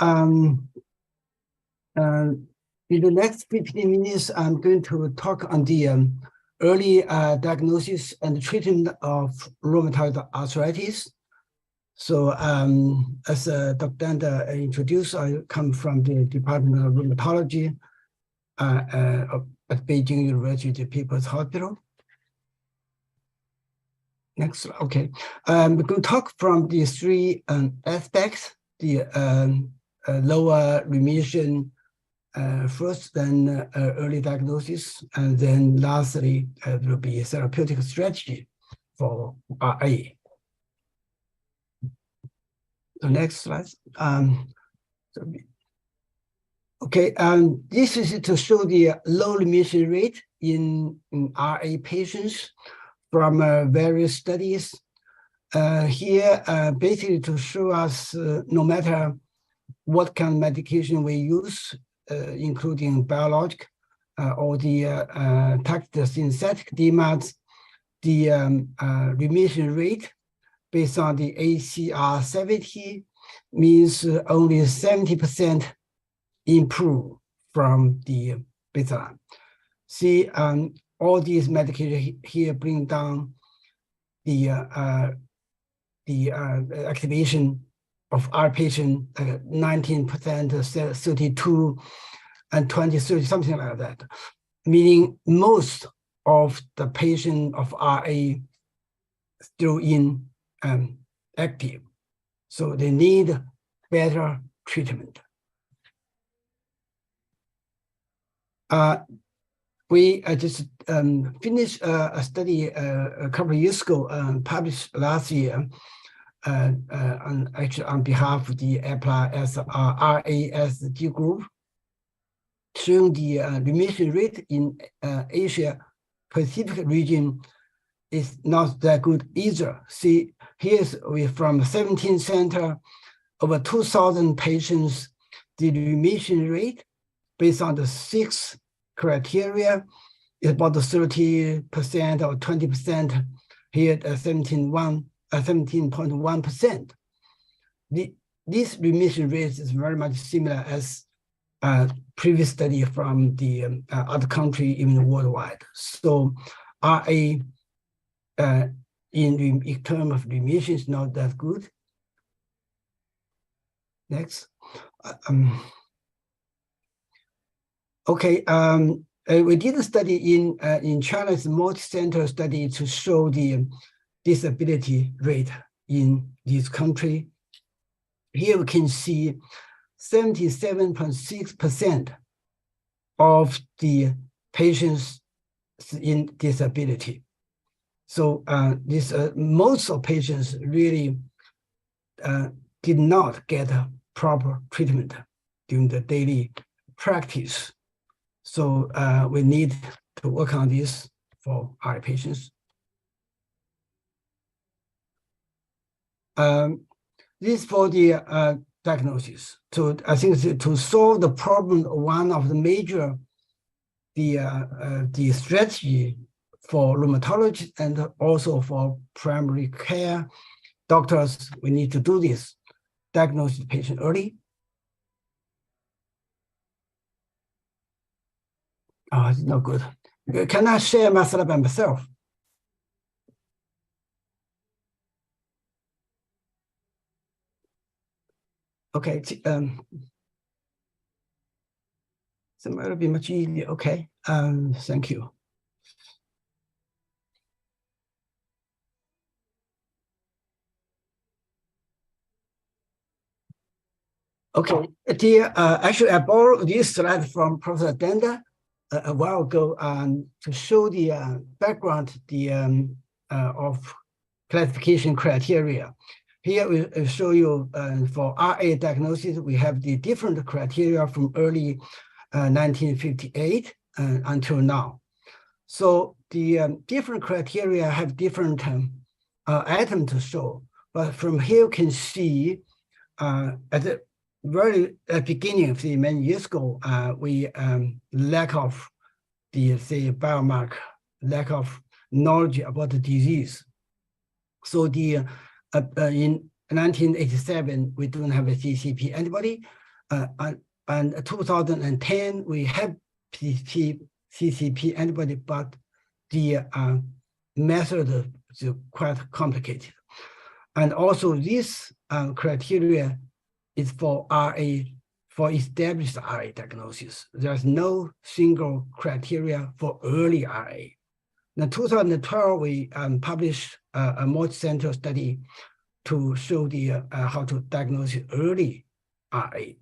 in the next 15 minutes, I'm going to talk on the early diagnosis and treatment of rheumatoid arthritis. So as Dr. Danda introduced, I come from the Department of Rheumatology at Beijing University People's Hospital. Next, okay. We're going to talk from these three aspects, the lower remission first, then early diagnosis, and then lastly, there will be a therapeutic strategy for RA. The next slide. Okay, this is to show the low remission rate in RA patients from various studies. Here, basically to show us no matter what kind of medication we use, including biologic or the targeted synthetic DMARDs, the remission rate based on the ACR 70 means only 70% improve from the baseline. See, all these medications here bring down the activation of our patient 19%, 32, and 20, 30, something like that. Meaning most of the patient of RA still in active. So they need better treatment. We just finished a study a couple of years ago, published last year, actually on behalf of the RASD group, showing the remission rate in Asia Pacific region is not that good either. See, here's from 17 centers, over 2,000 patients, the remission rate based on the 6 criteria is about 30% or 20%, here at 17.1%. This remission rate is very much similar as previous study from the other country, even worldwide. So RA in terms of remission is not that good. Next. Okay, we did a study in China's multi-center study to show the disability rate in this country. Here we can see 77.6% of the patients in disability. So most of patients really did not get proper treatment during the daily practice. So we need to work on this for our patients. This for the diagnosis. So I think to solve the problem, one of the major the strategy for rheumatologists and also for primary care doctors, we need to do this, diagnose the patient early. Oh, it's not good. Can I share my slide by myself? Okay, so it'll be much easier. Okay, thank you. Okay, actually, I borrowed this slide from Professor Danda a while ago to show the background of classification criteria. Here we show you for RA diagnosis, we have the different criteria from early 1958 until now. So the different criteria have different items to show, but from here you can see at the very beginning, say many years ago, we lack of the biomarker, lack of knowledge about the disease. So the in 1987 we don't have a CCP antibody, and 2010 we have CCP antibody, but the method is quite complicated. And also this criteria is for RA, for established RA diagnosis. There's no single criteria for early RA. In 2012, we published a multi-center study to show the how to diagnose early RA.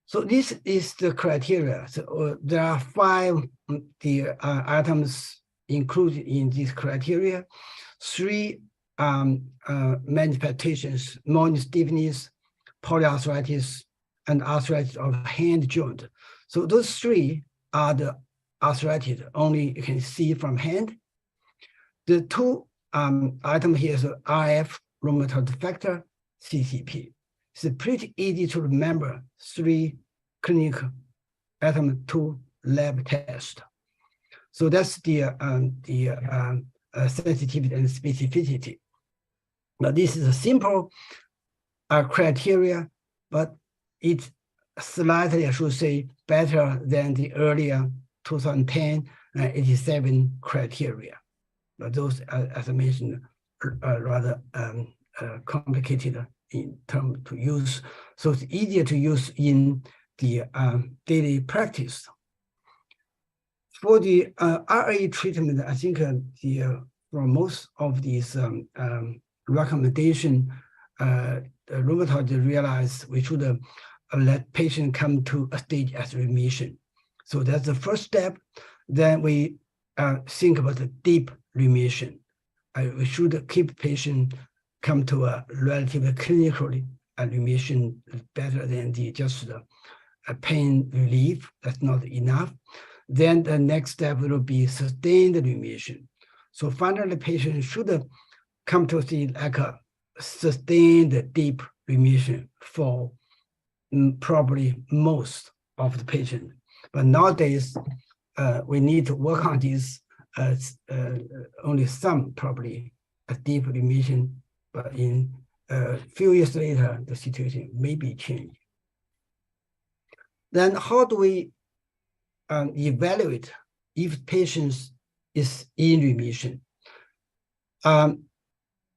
So this is the criteria. So there are 5 items included in this criteria. 3 manifestations: morning stiffness, polyarthritis, and arthritis of hand joint. So those 3 are the arthritis only you can see from hand. The 2 items here is RF, rheumatoid factor, CCP. It's pretty easy to remember 3 clinical items, 2 lab tests. So that's the sensitivity and specificity. Now this is a simple criteria, but it's slightly, I should say, better than the earlier 2010 and 87 criteria. But those, as I mentioned, are rather complicated in terms to use. So it's easier to use in the daily practice. For the RA treatment, I think for most of these recommendation, the rheumatologist realized we should let patient come to a stage as remission. So that's the first step. Then we think about the deep remission. We should keep patient come to a relatively clinically remission better than the just a pain relief. That's not enough. Then the next step will be sustained remission. So finally, the patient should come to see like a sustained deep remission for probably most of the patient. But nowadays, we need to work on this. Only some probably a deep remission, but in a few years later, the situation may be changed. Then how do we evaluate if patients is in remission?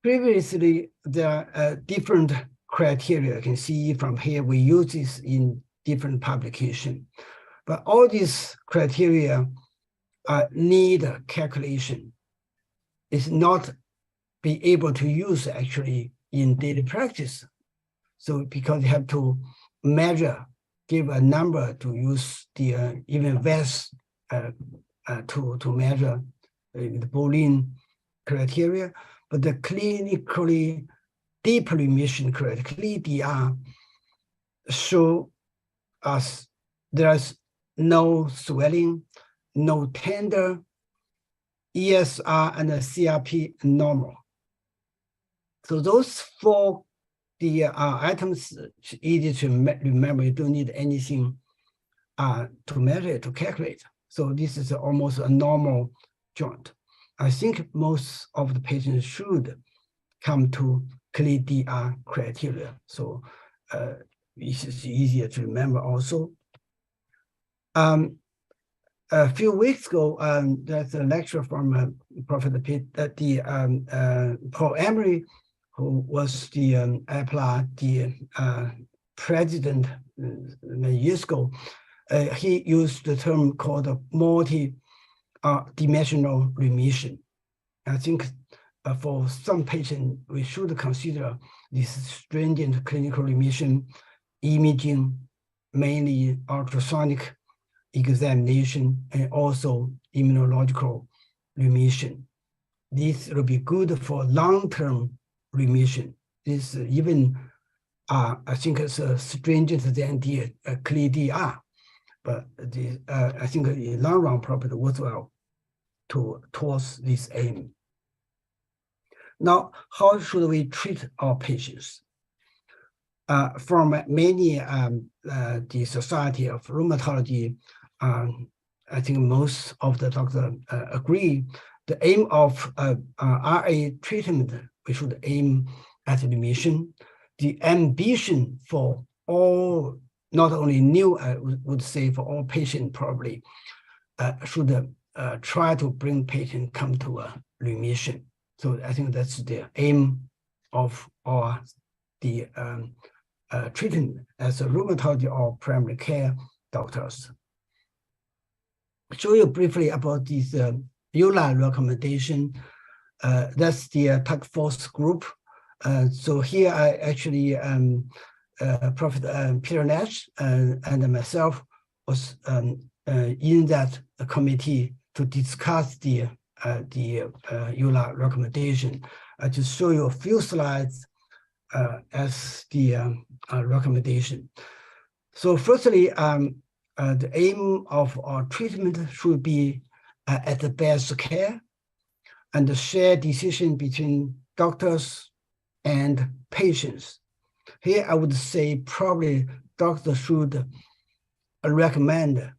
Previously, there are different criteria. You can see from here, we use this in different publications. But all these criteria need a calculation. It's not be able to use actually in daily practice. So because you have to measure, give a number to use the even VAS to measure the Boolean criteria, but the clinically deep remission criteria, CLIDR, show us there's no swelling, no tender, ESR and the CRP normal. So those 4 items easy to remember. You don't need anything to measure, to calculate. So this is almost a normal joint. I think most of the patients should come to CLIDR criteria. So it's easier to remember also. A few weeks ago, there's a lecture from Professor Paul Emery, who was the APLA, the president many years ago. He used the term called multi-dimensional remission. I think for some patients, we should consider this stringent clinical remission, imaging, mainly ultrasonic examination, and also immunological remission. This will be good for long-term remission. This even, I think it's stringent than the CLIDR, but I think in the long run probably worthwhile towards this aim. Now, how should we treat our patients? From many, the Society of Rheumatology, I think most of the doctors agree, the aim of RA treatment, we should aim at remission. The ambition for all, not only new, I would say for all patients probably, should try to bring patient come to a remission. So I think that's the aim of the treatment as a rheumatology or primary care doctors. Show you briefly about this EULA recommendation. That's the task force group. So here I actually, Professor Peter Nash and myself was in that committee to discuss the EULA recommendation. I just show you a few slides as the recommendation. So firstly, the aim of our treatment should be at the best care and the shared decision between doctors and patients. Here, I would say probably doctors should recommend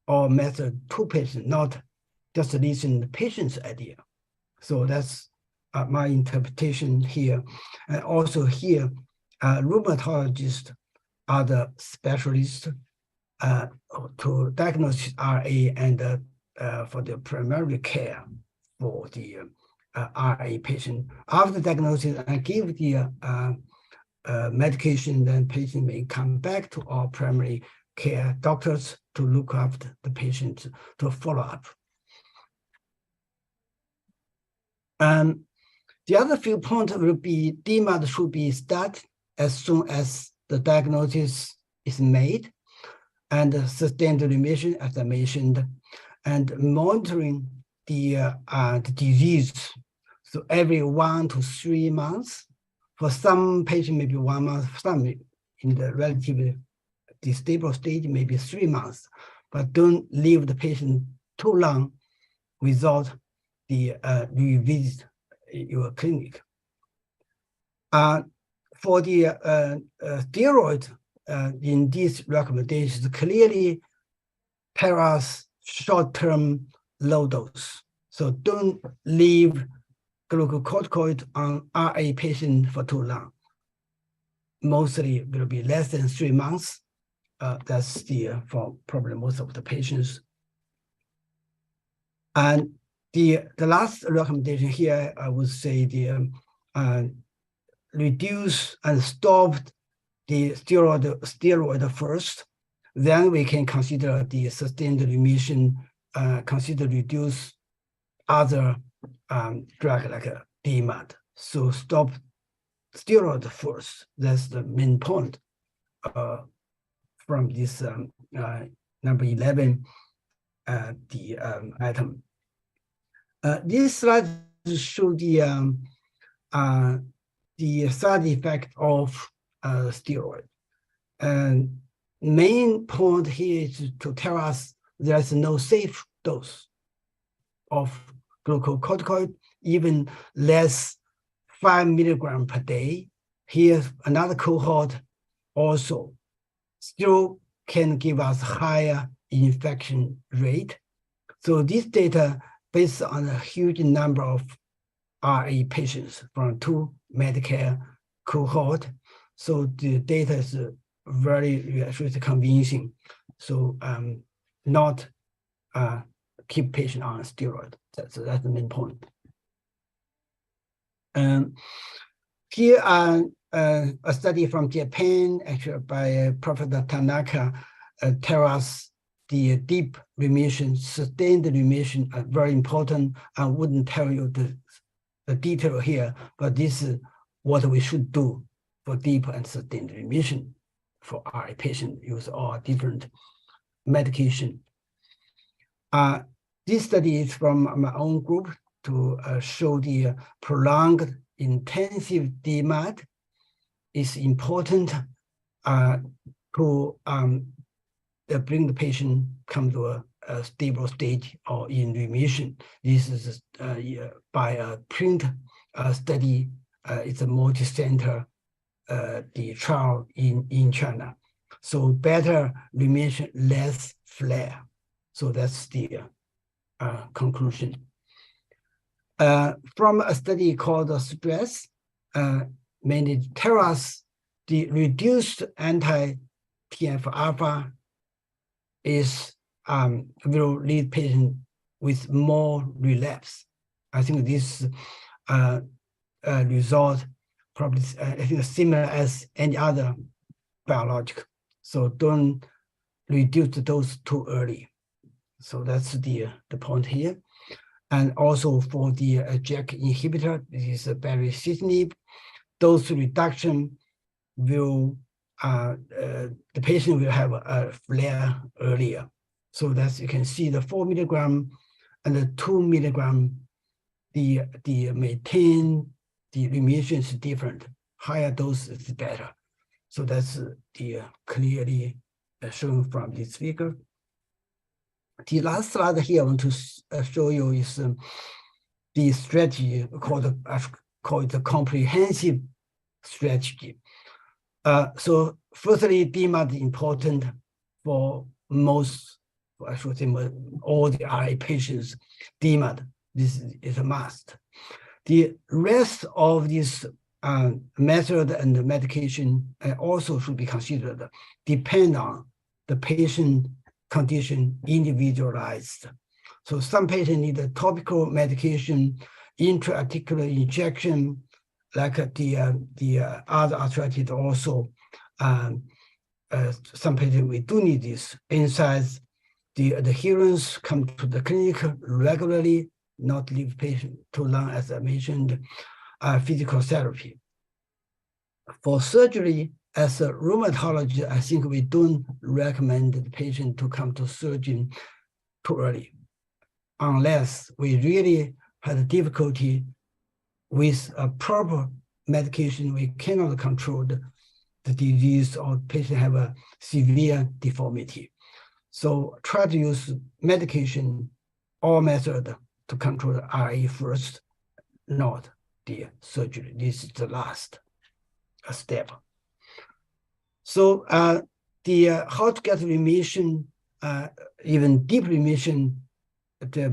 our method to patients, not just listen to the patient's idea. So that's my interpretation here. And also here, rheumatologists are the specialists to diagnose RA and for the primary care for the RA patient. After diagnosis, I give the medication, then patient may come back to our primary care doctors to look after the patient to follow up. The other few points will be DMARD should be started as soon as the diagnosis is made, and sustained remission, as I mentioned, and monitoring the disease. So every 1 to 3 months. For some patients, maybe 1 month, some in the relatively stable stage, maybe 3 months. But don't leave the patient too long without the revisit your clinic. For the steroid in these recommendations, clearly tell us short-term low dose. So don't leave glucocorticoid on RA patient for too long. Mostly will be less than 3 months. That's the for probably most of the patients. And the last recommendation here, I would say the reduce and stop the steroid first, then we can consider the sustained remission, consider reduce other drug like DMARD. So stop steroid first. That's the main point from this number 11, the item. This slide shows the side effect of steroid. And main point here is to tell us there's no safe dose of glucocorticoid, even less 5 milligrams per day. Here's another cohort also still can give us higher infection rate. So this data based on a huge number of RA patients from 2 Medicare cohort. So the data is very convincing. So not keep patient on steroid. That's the main point. Here a study from Japan, actually by Professor Tanaka, tell us the deep remission, sustained remission are very important. I wouldn't tell you the detail here, but this is what we should do for deep and sustained remission for our patient use all different medication. This study is from my own group to show the prolonged intensive DMARD is important to bring the patient come to a stable stage or in remission. This is by a print study. It's a multi-center the trial in China. So better remission, less flare. So that's the conclusion. From a study called Stress, mainly tell us the reduced anti-TNF-alpha will lead patient with more relapse. I think this result, probably I think similar as any other biologic. So don't reduce the dose too early. So that's the point here. And also for the JAK inhibitor, this is baricitinib, dose reduction will, the patient will have a flare earlier. So that's, you can see the 4 milligram and the 2 milligram, the maintain, the remission is different. Higher dose is better. So that's the clearly shown from this figure. The last slide here I want to show you is the strategy called the comprehensive strategy. So firstly, DMARD is important for most, I should say all the RA patients. DMARD, this is a must. The rest of this method and the medication also should be considered, depend on the patient condition, individualized. So some patients need a topical medication, intra-articular injection, like the other arthritis also. Some patients, we do need this. NSAIDs, the adherence come to the clinic regularly, not leave patient too long, as I mentioned, physical therapy. For surgery, as a rheumatologist, I think we don't recommend the patient to come to surgeon too early, unless we really had difficulty with a proper medication. We cannot control the disease, or patient have a severe deformity. So try to use medication or method to control the RA first, not the surgery. This is the last step. So the how to get remission, even deep remission, the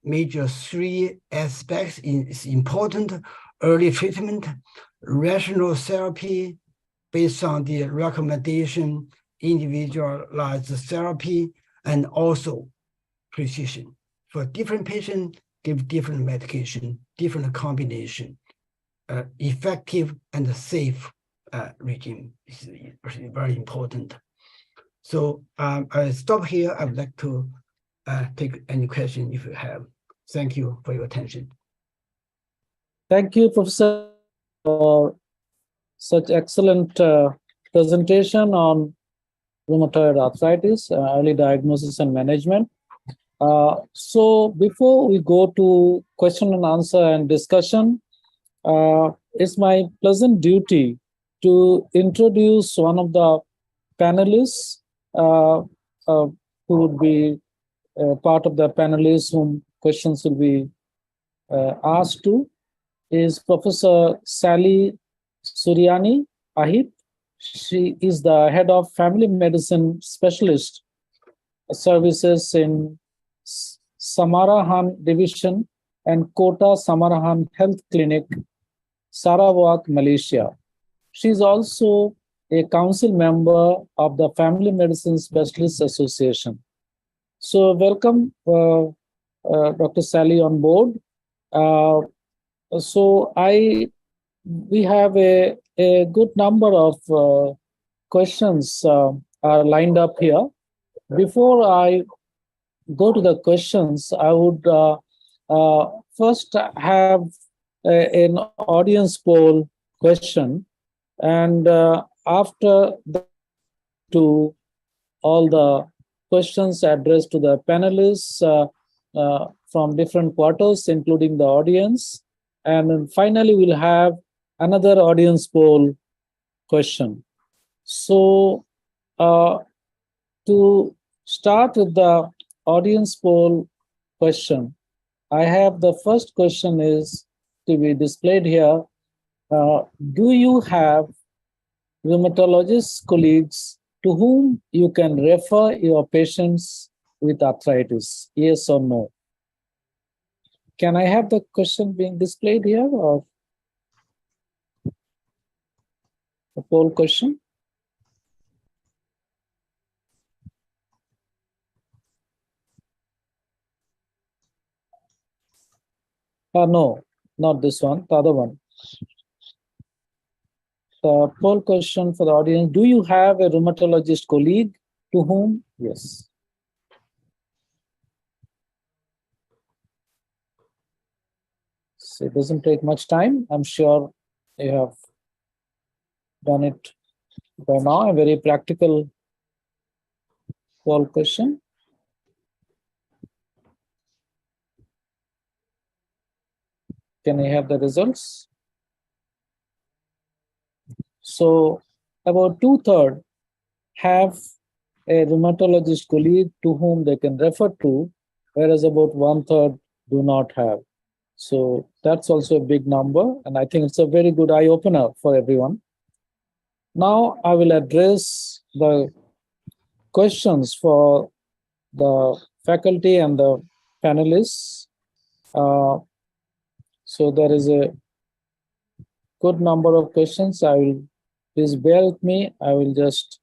major three aspects is important: early treatment, rational therapy based on the recommendation, individualized therapy, and also precision. For different patients, give different medication, different combination, effective and safe regime is very important. So I stop here. I would like to take any question if you have. Thank you for your attention. Thank you, Professor, for such excellent presentation on rheumatoid arthritis, early diagnosis and management. So before we go to question and answer and discussion, it's my pleasant duty to introduce one of the panelists who would be part of the panelists whom questions will be asked to, is Professor Sally Suryani Ahit. She is the head of family medicine specialist services in Samarahan Division and Kota Samarahan Health Clinic, Sarawak, Malaysia. She is also a council member of the Family Medicine Specialists Association. So welcome, Dr. Sally, on board. So we have a good number of questions are lined up here. Before I go to the questions, I would first have an audience poll question, and after that, to all the questions addressed to the panelists from different quarters, including the audience. And then finally, we'll have another audience poll question. So to start with the audience poll question, I have the first question is to be displayed here. Do you have rheumatologist colleagues to whom you can refer your patients with arthritis? Yes or no? Can I have the question being displayed here, or the poll question? No. Not this one, the other one. The poll question for the audience: do you have a rheumatologist colleague to whom? Yes. So it doesn't take much time. I'm sure you have done it by now. A very practical poll question. Can I have the results? So about 2/3 have a rheumatologist colleague to whom they can refer to, whereas about 1/3 do not have. So that's also a big number, and I think it's a very good eye-opener for everyone. Now I will address the questions for the faculty and the panelists. So there is a good number of questions. Please bear with me. I will just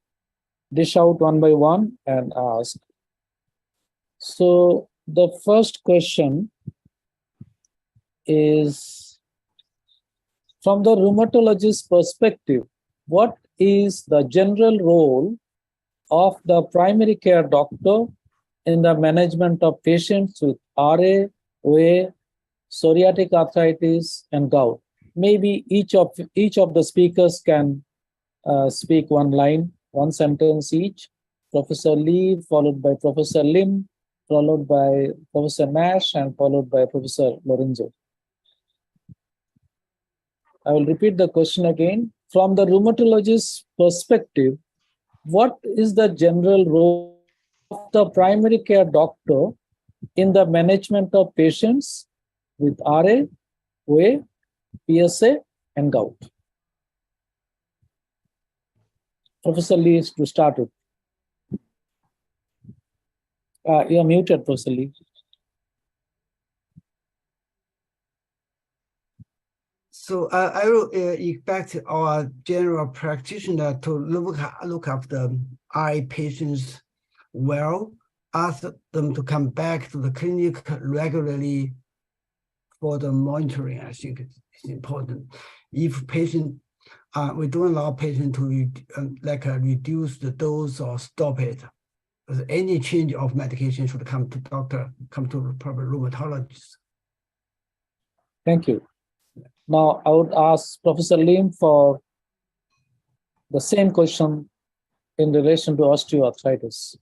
dish out one by one and ask. So the first question is, from the rheumatologist's perspective, what is the general role of the primary care doctor in the management of patients with RA, OA, psoriatic arthritis, and gout? Maybe each of the speakers can speak one line, one sentence each. Professor Lee, followed by Professor Lim, followed by Professor Nash, and followed by Professor Lorenzo. I will repeat the question again. From the rheumatologist's perspective, what is the general role of the primary care doctor in the management of patients with RA, OA, PSA, and gout? Professor Lee is to start with. You are muted, Professor Lee. So I will expect our general practitioner to look after RA patients well, ask them to come back to the clinic regularly for the monitoring. I think it's important. If patient, we don't allow patient to reduce the dose or stop it. Any change of medication should come to proper rheumatologist. Thank you. Now I would ask Professor Lim for the same question in relation to osteoarthritis.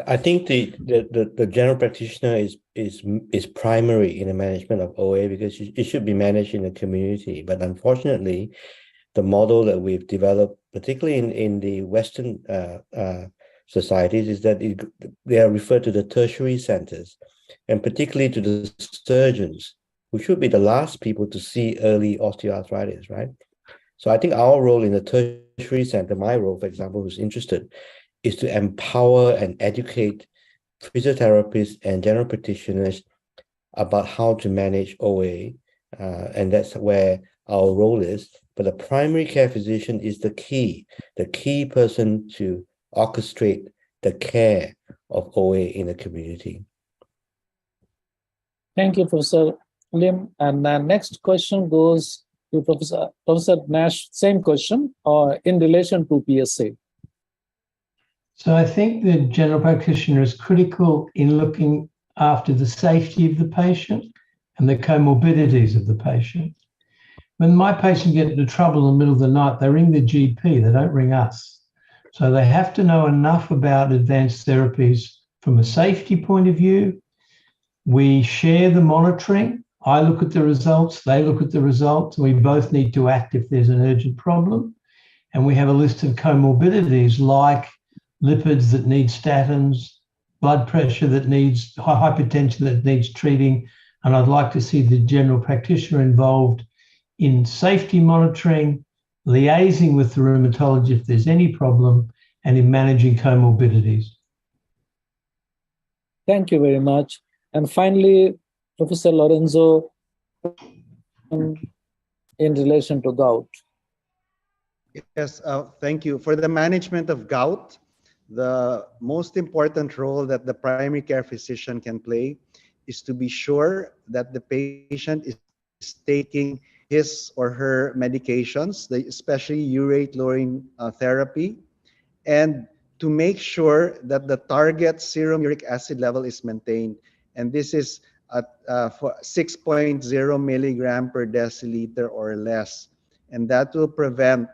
I think the general practitioner is primary in the management of OA because it should be managed in the community. But unfortunately, the model that we've developed, particularly in the Western societies, is that they are referred to the tertiary centers, and particularly to the surgeons, who should be the last people to see early osteoarthritis, right? So I think our role in the tertiary center, my role, for example, who's interested, is to empower and educate physiotherapists and general practitioners about how to manage OA, and that's where our role is. But the primary care physician is the key person to orchestrate the care of OA in the community. Thank you, Professor Lim. And the next question goes to Professor Nash. Same question, in relation to PSA. So I think the general practitioner is critical in looking after the safety of the patient and the comorbidities of the patient. When my patient gets into trouble in the middle of the night, they ring the GP, they don't ring us. So they have to know enough about advanced therapies from a safety point of view. We share the monitoring. I look at the results, they look at the results. We both need to act if there's an urgent problem. And we have a list of comorbidities like lipids that need statins, blood pressure that needs, hypertension that needs treating. And I'd like to see the general practitioner involved in safety monitoring, liaising with the rheumatologist if there's any problem, and in managing comorbidities. Thank you very much. And finally, Professor Lorenzo, in relation to gout. Yes, thank you. For the management of gout, the most important role that the primary care physician can play is to be sure that the patient is taking his or her medications, especially urate-lowering therapy, and to make sure that the target serum uric acid level is maintained. And this is at 6.0 milligram per deciliter or less. And that will prevent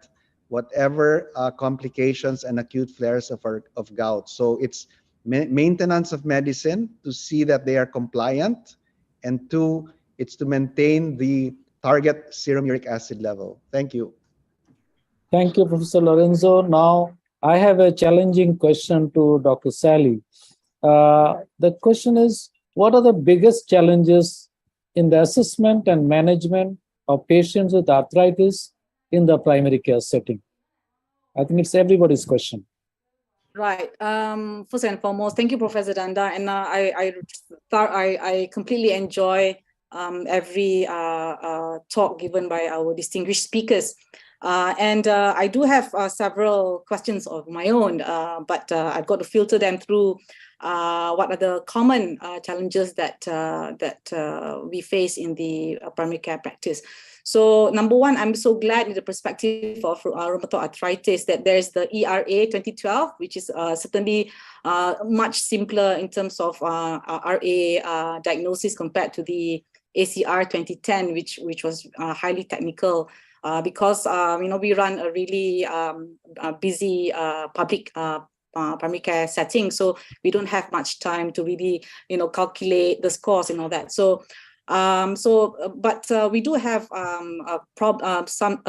whatever complications and acute flares of gout. So it's maintenance of medicine to see that they are compliant, and two, it's to maintain the target serum uric acid level. Thank you. Thank you, Professor Lorenzo. Now, I have a challenging question to Dr. Sally. The question is, what are the biggest challenges in the assessment and management of patients with arthritis in the primary care setting? I think it's everybody's question. Right. First and foremost, thank you, Professor Danda. And I completely enjoy every talk given by our distinguished speakers. And I do have several questions of my own, but I've got to filter them through what are the common challenges that we face in the primary care practice. So number one, I'm so glad in the perspective of rheumatoid arthritis that there's the ERA 2012, which is certainly much simpler in terms of RA diagnosis compared to the ACR 2010, which was highly technical. Because we run a really busy public primary care setting, so we don't have much time to really calculate the scores and all that. So we do have a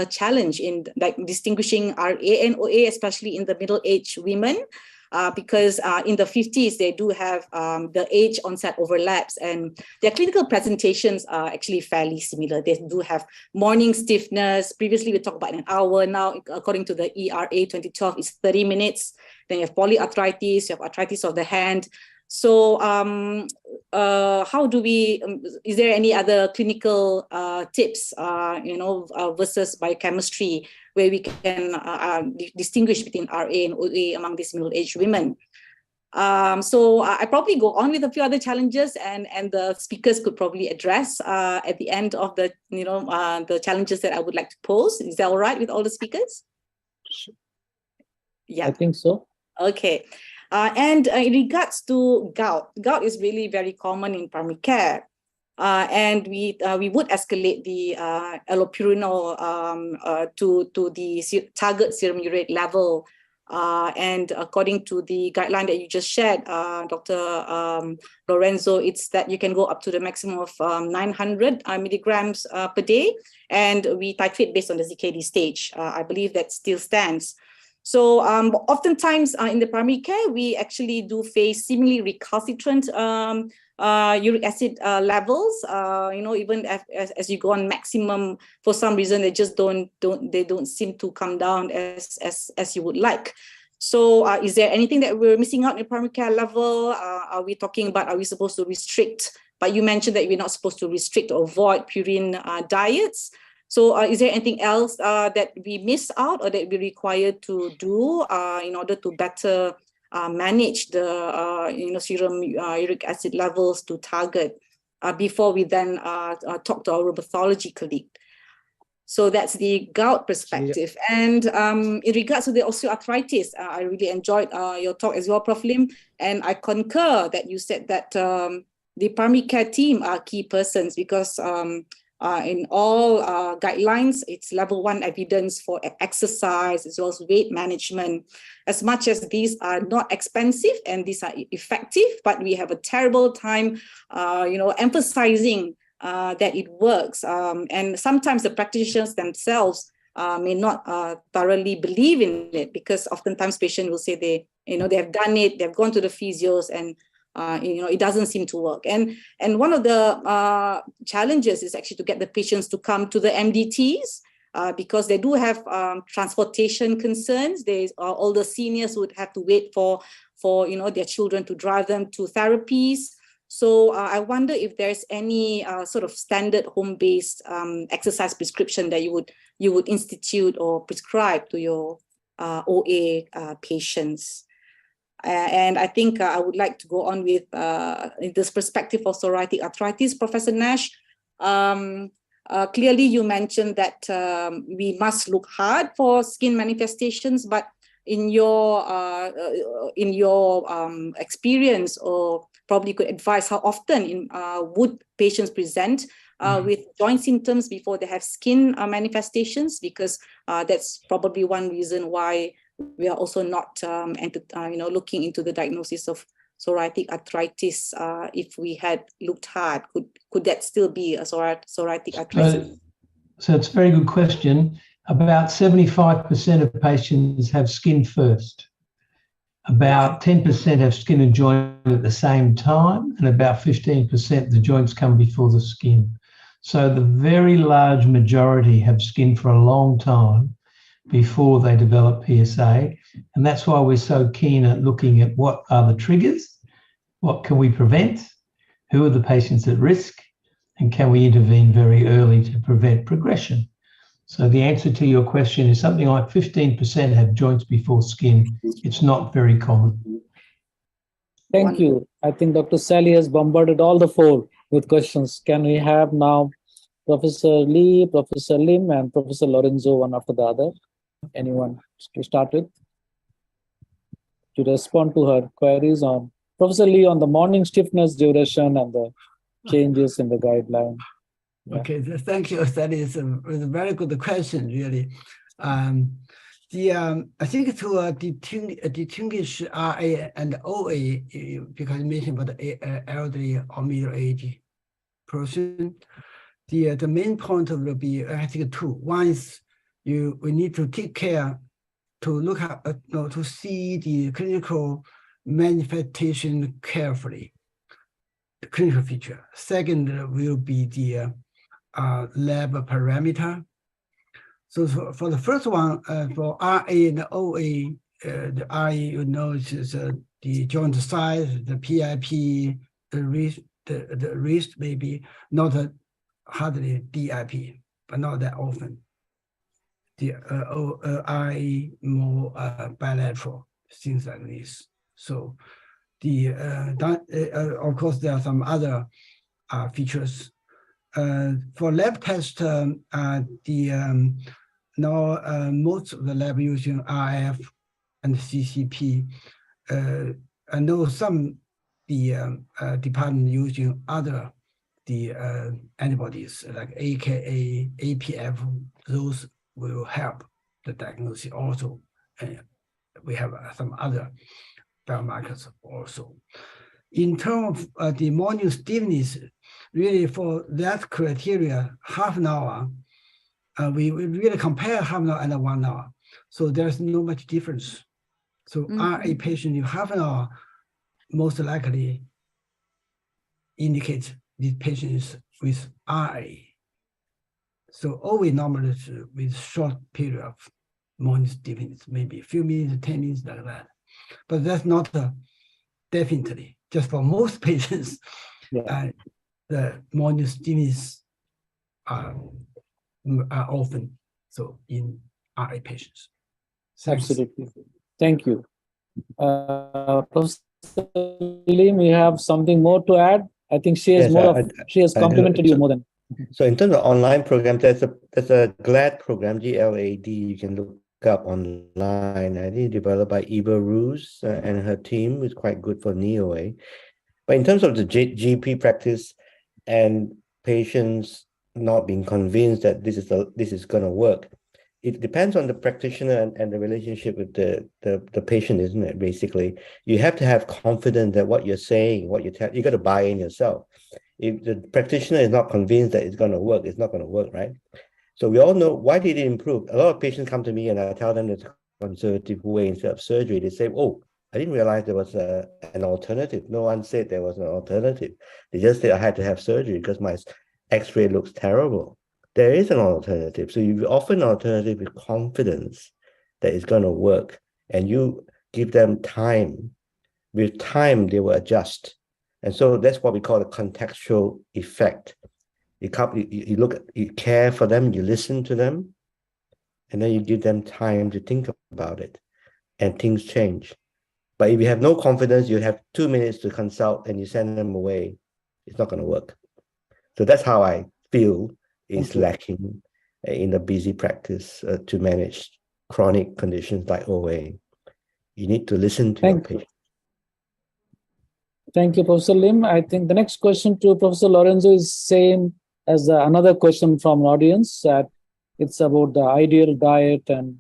challenge in like distinguishing RA and OA, especially in the middle-aged women. Because in the 50s, they do have the age onset overlaps, and their clinical presentations are actually fairly similar. They do have morning stiffness. Previously, we talked about an hour. Now, according to the ERA 2012, it's 30 minutes. Then you have polyarthritis, you have arthritis of the hand. So how do we, is there any other clinical tips, versus biochemistry where we can distinguish between RA and OA among these middle-aged women? So I probably go on with a few other challenges, and the speakers could probably address at the end of the, the challenges that I would like to pose. Is that all right with all the speakers? Yeah, I think so. Okay. And in regards to gout is really very common in primary care. And we would escalate the allopurinol to the target serum urate level. And according to the guideline that you just shared, Dr. Lorenzo, it's that you can go up to the maximum of 900 milligrams per day. And we titrate based on the ZKD stage. I believe that still stands. So oftentimes in the primary care, we actually do face seemingly recalcitrant uric acid levels. Even as you go on maximum, for some reason they just don't seem to come down as you would like. So is there anything that we're missing out in the primary care level? Are we talking about, are we supposed to restrict? But you mentioned that we're not supposed to restrict or avoid purine diets. So is there anything else that we miss out or that we're required to do in order to better manage the serum uric acid levels to target before we then talk to our rheumatology colleague? So that's the gout perspective. Yeah. And in regards to the osteoarthritis, I really enjoyed your talk as well, Prof. Lim, and I concur that you said that the primary care team are key persons because in all guidelines, it's level 1 evidence for exercise as well as weight management. As much as these are not expensive and these are effective, but we have a terrible time, emphasizing that it works. And sometimes the practitioners themselves may not thoroughly believe in it because oftentimes patients will say they have done it, they've gone to the physios and it doesn't seem to work. And one of the challenges is actually to get the patients to come to the MDTs because they do have transportation concerns. All the seniors would have to wait for their children to drive them to therapies. So I wonder if there's any sort of standard home-based exercise prescription that you would institute or prescribe to your OA patients. And I think I would like to go on with in this perspective of psoriatic arthritis, Professor Nash. Clearly, you mentioned that we must look hard for skin manifestations, but in your experience, or probably could advise how often would patients present with joint symptoms before they have skin manifestations? Because that's probably one reason why we are also not looking into the diagnosis of psoriatic arthritis. If we had looked hard, could that still be a psoriatic arthritis? So it's a very good question. About 75% of patients have skin first. About 10% have skin and joint at the same time, and about 15% the joints come before the skin. So the very large majority have skin for a long time before they develop PSA. And that's why we're so keen at looking at what are the triggers, what can we prevent, who are the patients at risk, and can we intervene very early to prevent progression. So the answer to your question is something like 15% have joints before skin. It's not very common. Thank you. I think Dr. Sally has bombarded all the four with questions. Can we have now Professor Lee, Professor Lim, and Professor Lorenzo one after the other? Anyone to start with? To respond to her queries on Professor Lee on the morning stiffness duration and the changes in the guideline. Yeah. Okay, thank you. That is a very good question, really. I think to distinguish RA and OA, because you mentioned about the elderly or middle-aged person, the main point will be, I think, two. One is we need to take care to look at, to see the clinical manifestation carefully, the clinical feature. Second will be the lab parameter. So for the first one, for RA and OA, the RA, is the joint size, the PIP, the wrist maybe, not hardly DIP, but not that often. The RA more bilateral, things like this. So of course, there are some other features. For lab test, most of the lab using RF and CCP. I know some department using other antibodies like AKA, APF. Those will help the diagnosis also. We have some other biomarkers also. In terms of the morning stiffness, really for that criteria, half an hour, we really compare half an hour and 1 hour. So there's no much difference. So RA patient in half an hour most likely indicates this patient is with RA. So always normally with short period of morning stiffness, maybe a few minutes, 10 minutes like that. But that's not definitely, just for most patients, the morning stiffness are often so in RA patients. Thanks. Absolutely. Thank you. Professor Lim, we have something more to add? I think she has she has complimented you more than. So in terms of online program, there's a GLAD program, GLAD, you can look up online. I think developed by Eva Roos and her team, is quite good for knee OA. But in terms of the GP practice and patients not being convinced that this is going to work, it depends on the practitioner and the relationship with the patient, isn't it? Basically, you have to have confidence that what you're saying, what you tell, you got to buy in yourself. If the practitioner is not convinced that it's going to work, it's not going to work, right? So we all know, why did it improve? A lot of patients come to me and I tell them it's a conservative way instead of surgery. They say, oh, I didn't realize there was an alternative. No one said there was an alternative. They just said I had to have surgery because my X-ray looks terrible. There is an alternative. So you offer an alternative with confidence that it's going to work, and you give them time. With time, they will adjust. And so that's what we call the contextual effect. You care for them, you listen to them, and then you give them time to think about it, and things change. But if you have no confidence, you have 2 minutes to consult and you send them away, it's not going to work. So that's how I feel is lacking in the busy practice to manage chronic conditions like OA. You need to listen to your patient. Thank you, Professor Lim. I think the next question to Professor Lorenzo is same as another question from audience. That it's about the ideal diet and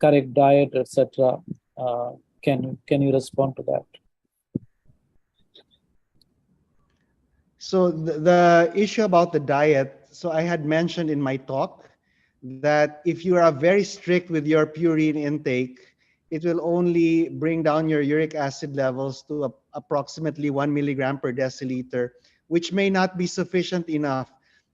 correct diet, etc. Can you respond to that? So the issue about the diet, so I had mentioned in my talk that if you are very strict with your purine intake, it will only bring down your uric acid levels to approximately 1 milligram per deciliter, which may not be sufficient enough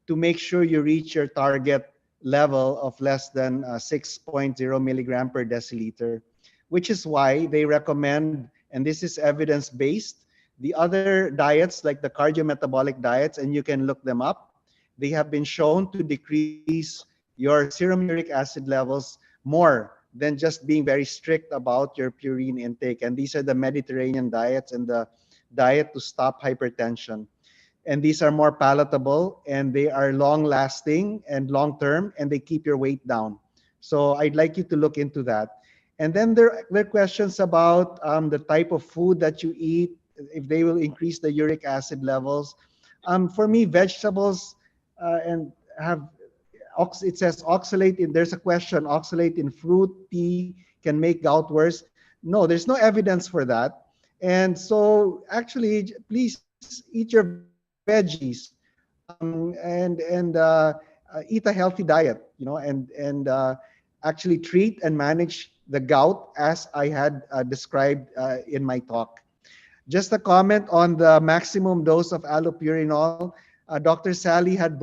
to make sure you reach your target level of less than 6.0 milligram per deciliter, which is why they recommend, and this is evidence-based, the other diets like the cardiometabolic diets, and you can look them up, they have been shown to decrease your serum uric acid levels more than just being very strict about your purine intake. And these are the Mediterranean diets and the diet to stop hypertension. And these are more palatable and they are long lasting and long term, and they keep your weight down. So I'd like you to look into that. And then there are questions about the type of food that you eat, if they will increase the uric acid levels. For me, vegetables and have, it says oxalate in, there's a question, oxalate in fruit, tea can make gout worse. No, there's no evidence for that. And so actually, please eat your veggies and eat a healthy diet, you know, and actually treat and manage the gout as I had described in my talk. Just a comment on the maximum dose of allopurinol. Dr. Sally had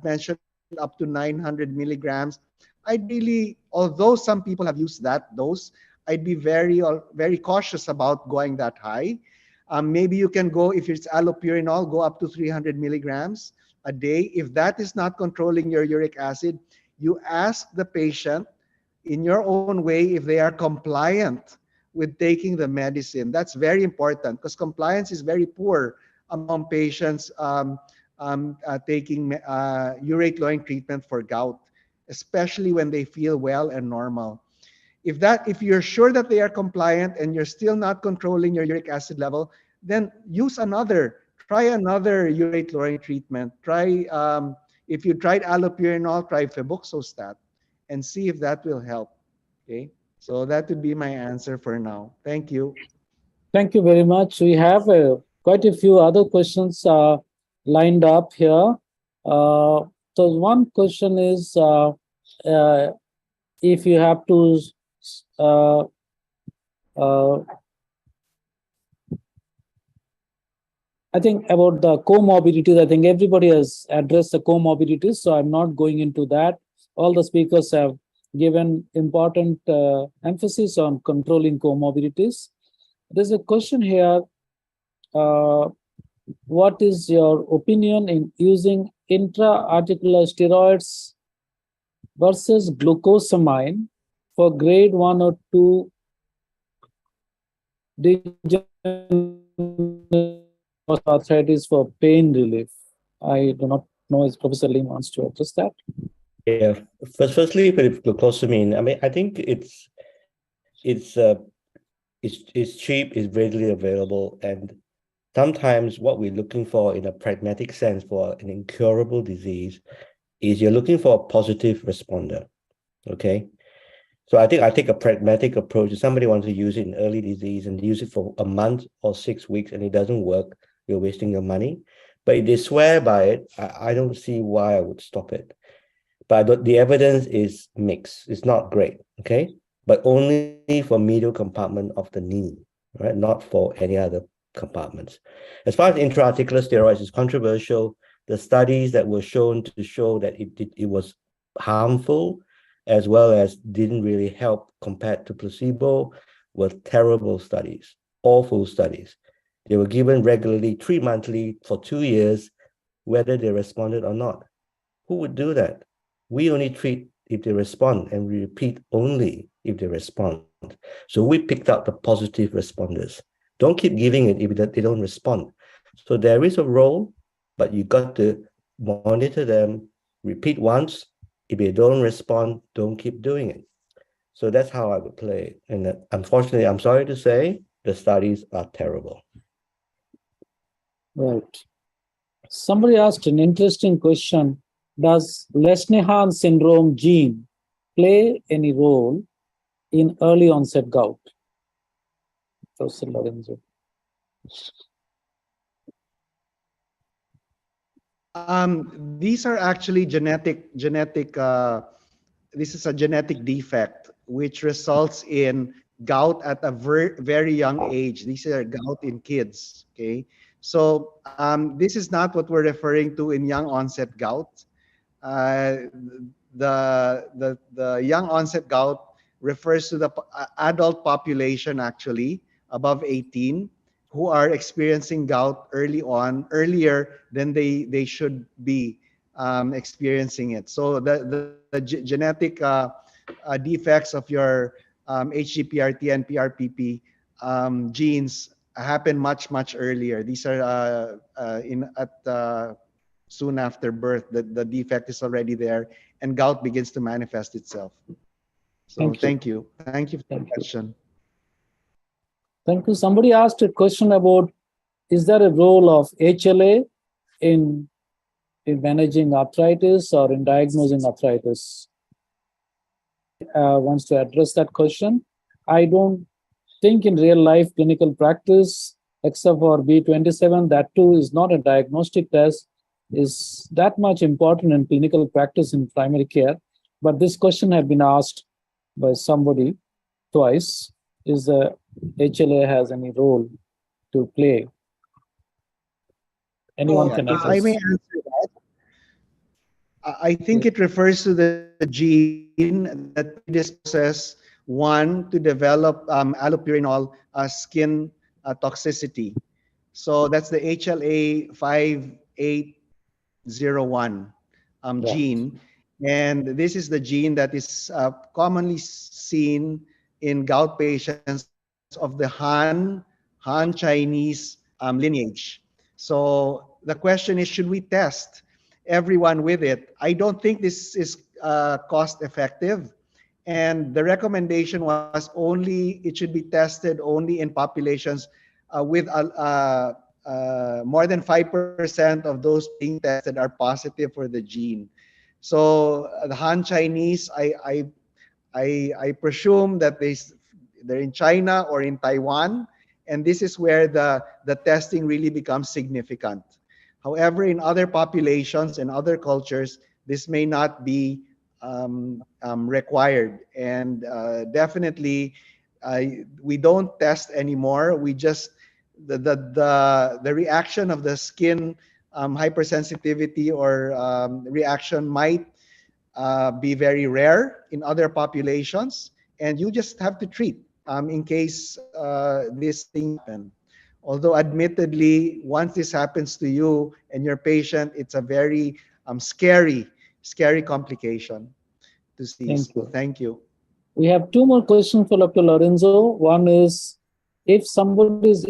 mentioned up to 900 milligrams. I'd really, although some people have used that dose, I'd be very cautious about going that high. Maybe you can go, if it's allopurinol, go up to 300 milligrams a day. If that is not controlling your uric acid, you ask the patient in your own way if they are compliant with taking the medicine. That's very important because compliance is very poor among patients taking urate-lowering treatment for gout, especially when they feel well and normal. If you're sure that they are compliant and you're still not controlling your uric acid level, then try another urate-lowering treatment. If you tried allopurinol, try febuxostat and see if that will help. Okay, so that would be my answer for now. Thank you. Thank you very much. We have quite a few other questions lined up here. So one question is, if you have to I think about the comorbidities, I think everybody has addressed the comorbidities, so I'm not going into that. All the speakers have given important emphasis on controlling comorbidities. There's a question here. What is your opinion in using intra-articular steroids versus glucosamine for grade 1 or 2 arthritis for pain relief? I do not know if Professor Lim wants to address that. Yeah. Firstly, with glucosamine, I mean, I think it's cheap, it's readily available, and sometimes what we're looking for in a pragmatic sense for an incurable disease is you're looking for a positive responder. Okay. So I think I take a pragmatic approach. If somebody wants to use it in early disease and use it for a month or 6 weeks and it doesn't work, you're wasting your money. But if they swear by it, I don't see why I would stop it. But the evidence is mixed. It's not great, okay? But only for medial compartment of the knee, right? Not for any other compartments. As far as intra-articular steroids is controversial, the studies that were shown to show that it was harmful as well as didn't really help compared to placebo were terrible studies, awful studies. They were given regularly 3 monthly for 2 years, whether they responded or not. Who would do that? We only treat if they respond, and we repeat only if they respond. So we picked out the positive responders. Don't keep giving it if they don't respond. So there is a role, but you got to monitor them, repeat once. If you don't respond, don't keep doing it. So that's how I would play it. And unfortunately, I'm sorry to say, the studies are terrible. Right. Somebody asked an interesting question. Does Leschnahan syndrome gene play any role in early onset gout? Professor Lorenzo. These are actually this is a genetic defect which results in gout at a very young age. These are gout in kids. Okay, so this is not what we're referring to in young onset gout. The young onset gout refers to the adult population actually above 18 who are experiencing gout earlier than they should be experiencing it. So the genetic defects of your HGPRT and PRPP genes happen much earlier. These are soon after birth. The defect is already there, and gout begins to manifest itself. So thank you for the question. Thank you. Somebody asked a question about, is there a role of HLA in managing arthritis or in diagnosing arthritis? Wants to address that question. I don't think in real life clinical practice, except for B27, that too is not a diagnostic test, is that much important in clinical practice in primary care. But this question had been asked by somebody twice. Is the HLA has any role to play? Anyone can address. I may answer that. I think it refers to the gene that predisposes one to develop allopurinol skin toxicity. So that's the HLA 5801 gene. And this is the gene that is commonly seen in gout patients of the Han Chinese lineage. So the question is, should we test everyone with it? I don't think this is cost effective. And the recommendation was it should be tested only in populations with more than 5% of those being tested are positive for the gene. So the Han Chinese, I presume that they're in China or in Taiwan, and this is where the testing really becomes significant. However, in other populations and other cultures, this may not be required. And definitely, we don't test anymore. We just the reaction of the skin hypersensitivity or reaction might be very rare in other populations, and you just have to treat in case this thing happens. Although admittedly, once this happens to you and your patient, it's a very scary complication to see. Thank you. We have two more questions for Dr. Lorenzo. One is, if somebody is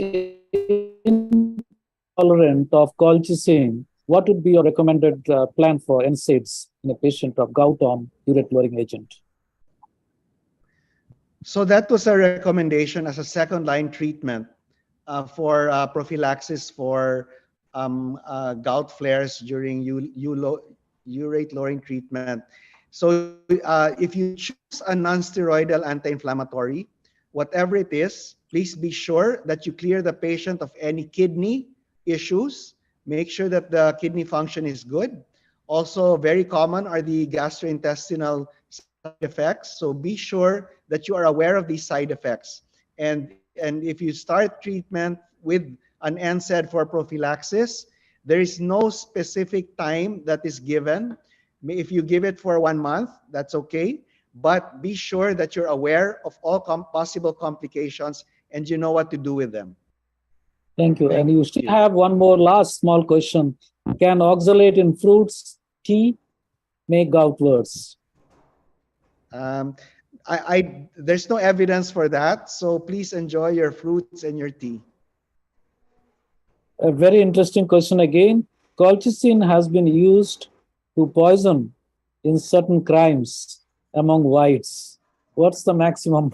intolerant of colchicine, what would be your recommended plan for NSAIDs in a patient of gout on urate-lowering agent? So that was a recommendation as a second-line treatment for prophylaxis for gout flares during urate-lowering treatment. So if you choose a non-steroidal anti-inflammatory, whatever it is, please be sure that you clear the patient of any kidney issues. Make sure that the kidney function is good. Also, very common are the gastrointestinal side effects. So be sure that you are aware of these side effects. And if you start treatment with an NSAID for prophylaxis, there is no specific time that is given. If you give it for 1 month, that's okay. But be sure that you're aware of all possible complications and you know what to do with them. Thank you. And you still have one more last small question. Can oxalate in fruits tea make gout worse? There's no evidence for that. So please enjoy your fruits and your tea. A very interesting question again. Colchicine has been used to poison in certain crimes among whites? What's the maximum?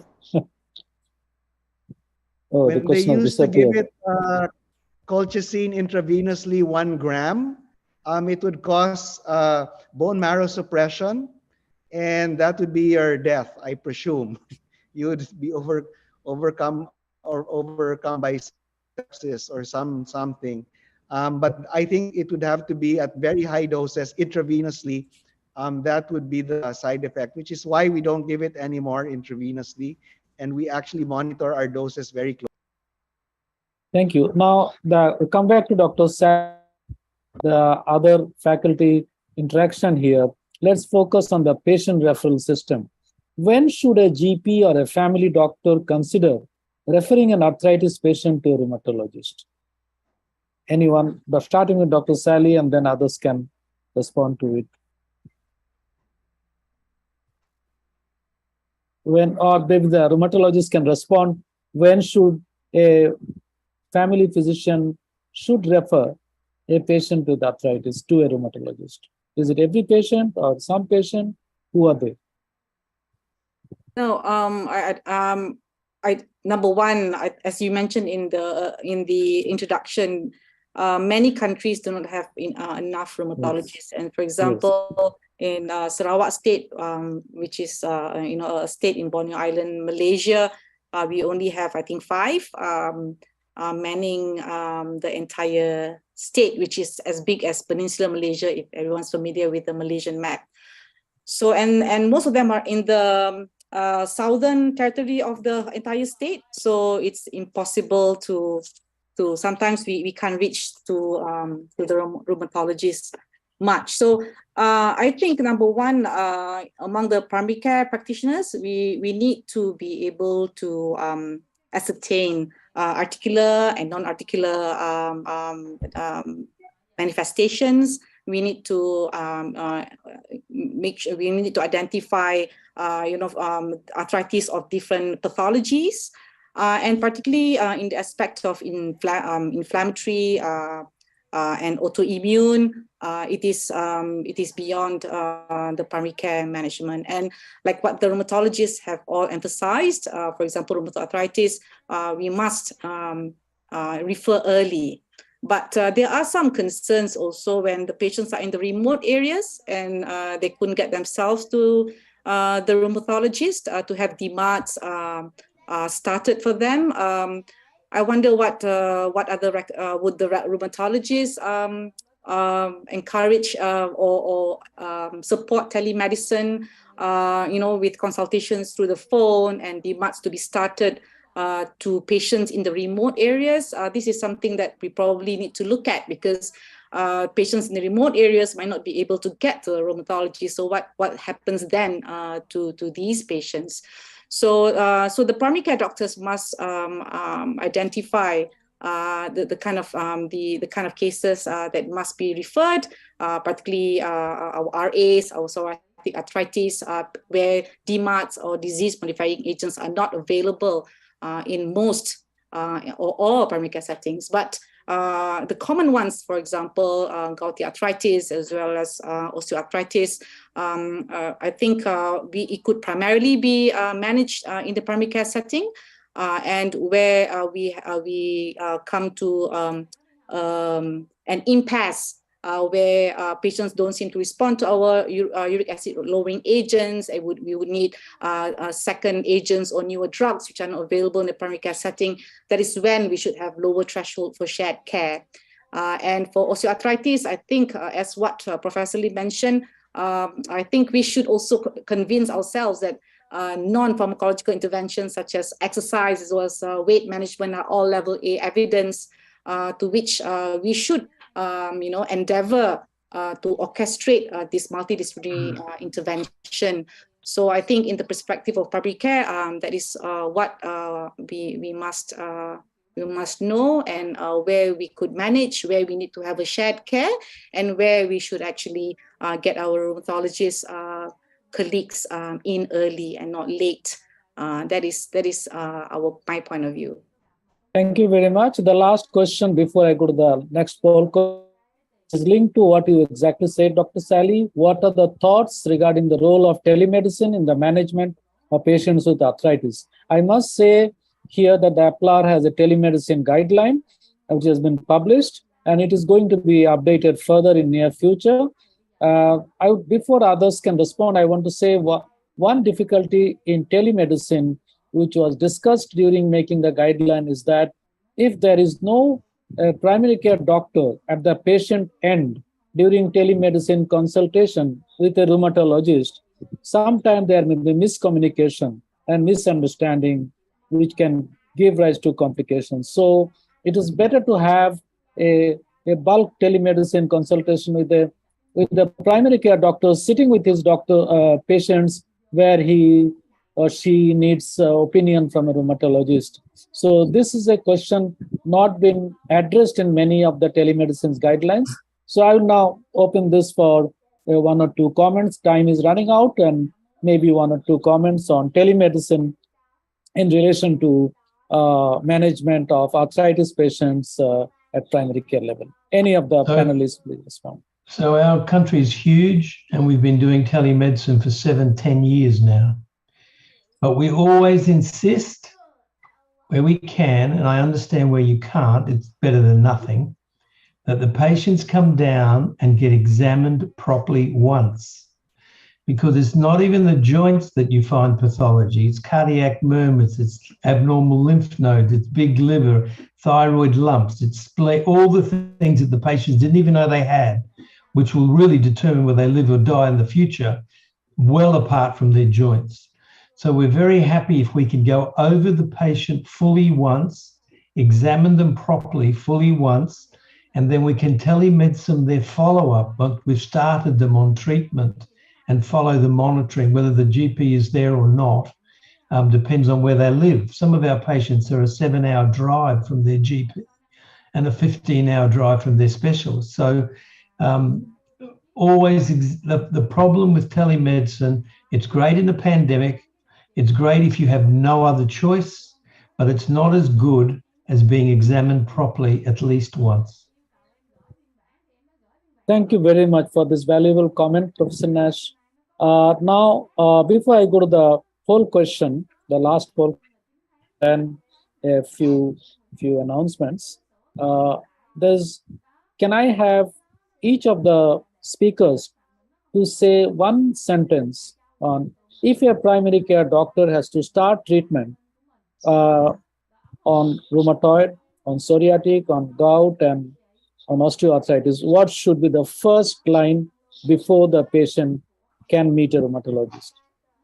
Oh, the When they question has used to give disappeared. it colchicine intravenously 1 gram, it would cause bone marrow suppression, and that would be your death, I presume. You would be overcome by sepsis or something. But I think it would have to be at very high doses intravenously. That would be the side effect, which is why we don't give it anymore intravenously, and we actually monitor our doses very closely. Thank you. Now, come back to Dr. Sally, the other faculty interaction here. Let's focus on the patient referral system. When should a GP or a family doctor consider referring an arthritis patient to a rheumatologist? Anyone, starting with Dr. Sally, and then others can respond to it. When, or maybe the rheumatologist can respond, when should a family physician should refer a patient with arthritis to a rheumatologist? Is it every patient or some patient? Who are they? No, number one, as you mentioned in the introduction, many countries do not have enough rheumatologists. Yes. And for example, in Sarawak State, which is a state in Borneo Island, Malaysia, we only have, I think, 5 manning the entire state, which is as big as Peninsular Malaysia, if everyone's familiar with the Malaysian map. So, and most of them are in the southern territory of the entire state. So it's impossible to sometimes we can't reach to the rheumatologist much. So I think number one, among the primary care practitioners, we need to be able to ascertain articular and non-articular manifestations. We need to make sure, we need to identify arthritis of different pathologies, and particularly in the aspect of inflammatory and autoimmune. It is beyond the primary care management. And like what the rheumatologists have all emphasized, for example, rheumatoid arthritis, we must refer early. But there are some concerns also when the patients are in the remote areas and they couldn't get themselves to the rheumatologist to have DMARDs started for them. I wonder what other would the rheumatologists encourage or support telemedicine, with consultations through the phone and DMARDs to be started to patients in the remote areas. This is something that we probably need to look at, because patients in the remote areas might not be able to get to a rheumatologist. So what happens then to these patients? So the primary care doctors must identify the kind of cases that must be referred, particularly our RAs, our psoriatic arthritis, where DMARDs or disease-modifying agents are not available in most or all primary care settings. But the common ones, for example, gouty arthritis as well as osteoarthritis, I think it could primarily be managed in the primary care setting, and where we come to an impasse where patients don't seem to respond to our uric acid lowering agents. We would need second agents or newer drugs which are not available in the primary care setting. That is when we should have lower threshold for shared care. And for osteoarthritis, I think as what Professor Lee mentioned, I think we should also convince ourselves that non-pharmacological interventions such as exercise as well as weight management are all level A evidence to which we should endeavor to orchestrate this multidisciplinary intervention. So I think in the perspective of primary care, that is what we must know, and where we could manage, where we need to have a shared care, and where we should actually get our rheumatologist colleagues in early and not late. That is my point of view. Thank you very much. The last question before I go to the next poll. is linked to what you exactly said, Dr. Sally. What are the thoughts regarding the role of telemedicine in the management of patients with arthritis? I must say here that the APLAR has a telemedicine guideline which has been published, and it is going to be updated further in near future. Before others can respond, I want to say one difficulty in telemedicine, which was discussed during making the guideline, is that if there is no primary care doctor at the patient end during telemedicine consultation with a rheumatologist, sometimes there may be miscommunication and misunderstanding, which can give rise to complications. So it is better to have a bulk telemedicine consultation with the primary care doctor sitting with his patients, where he or she needs opinion from a rheumatologist. So this is a question not been addressed in many of the telemedicine's guidelines. So I will now open this for one or two comments. Time is running out, and maybe one or two comments on telemedicine in relation to management of arthritis patients at primary care level. Any of the panelists, please respond. So our country is huge, and we've been doing telemedicine for 7-10 years now. But we always insist where we can, and I understand where you can't, it's better than nothing, that the patients come down and get examined properly once. Because it's not even the joints that you find pathology, it's cardiac murmurs, it's abnormal lymph nodes, it's big liver, thyroid lumps, it's all the things that the patients didn't even know they had, which will really determine whether they live or die in the future, well apart from their joints. So we're very happy if we can go over the patient fully once, examine them properly fully once, and then we can telemedicine their follow-up once we've started them on treatment and follow the monitoring, whether the GP is there or not, depends on where they live. Some of our patients are a 7-hour drive from their GP and a 15-hour drive from their specialist. So always the problem with telemedicine, it's great in the pandemic, it's great if you have no other choice, but it's not as good as being examined properly at least once. Thank you very much for this valuable comment, Professor Nash. Now, before I go to the poll question, the last poll, and a few announcements. Can I have each of the speakers to say one sentence on if a primary care doctor has to start treatment on rheumatoid, on psoriatic, on gout, and on osteoarthritis, what should be the first line before the patient can meet a rheumatologist?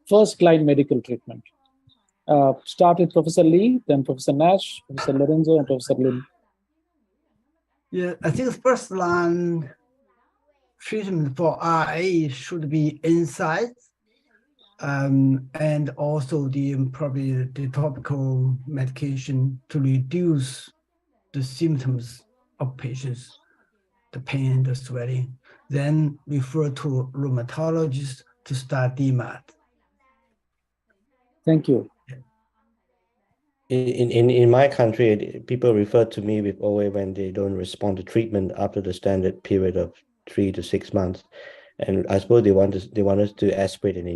First line medical treatment. Start with Professor Lee, then Professor Nash, Professor Lorenzo, and Professor Lim. Yeah, I think the first line treatment for RA should be NSAIDs, and also probably the topical medication to reduce the symptoms of patients, the pain, the sweating. Then refer to rheumatologist to start DMAT. Thank you. In my country, people refer to me with OA when they don't respond to treatment after the standard period of 3 to 6 months. And I suppose they want us to aspirate and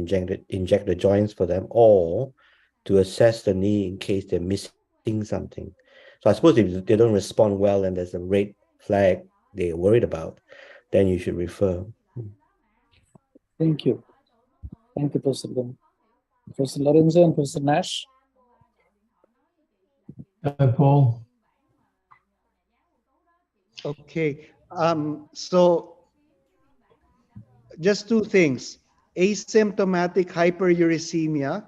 inject the joints for them, or to assess the knee in case they're missing something. So I suppose if they don't respond well and there's a red flag they're worried about, then you should refer. Thank you. Thank you, Professor Lim. Professor Lorenzo and Professor Nash. Paul. Okay. So just two things. Asymptomatic hyperuricemia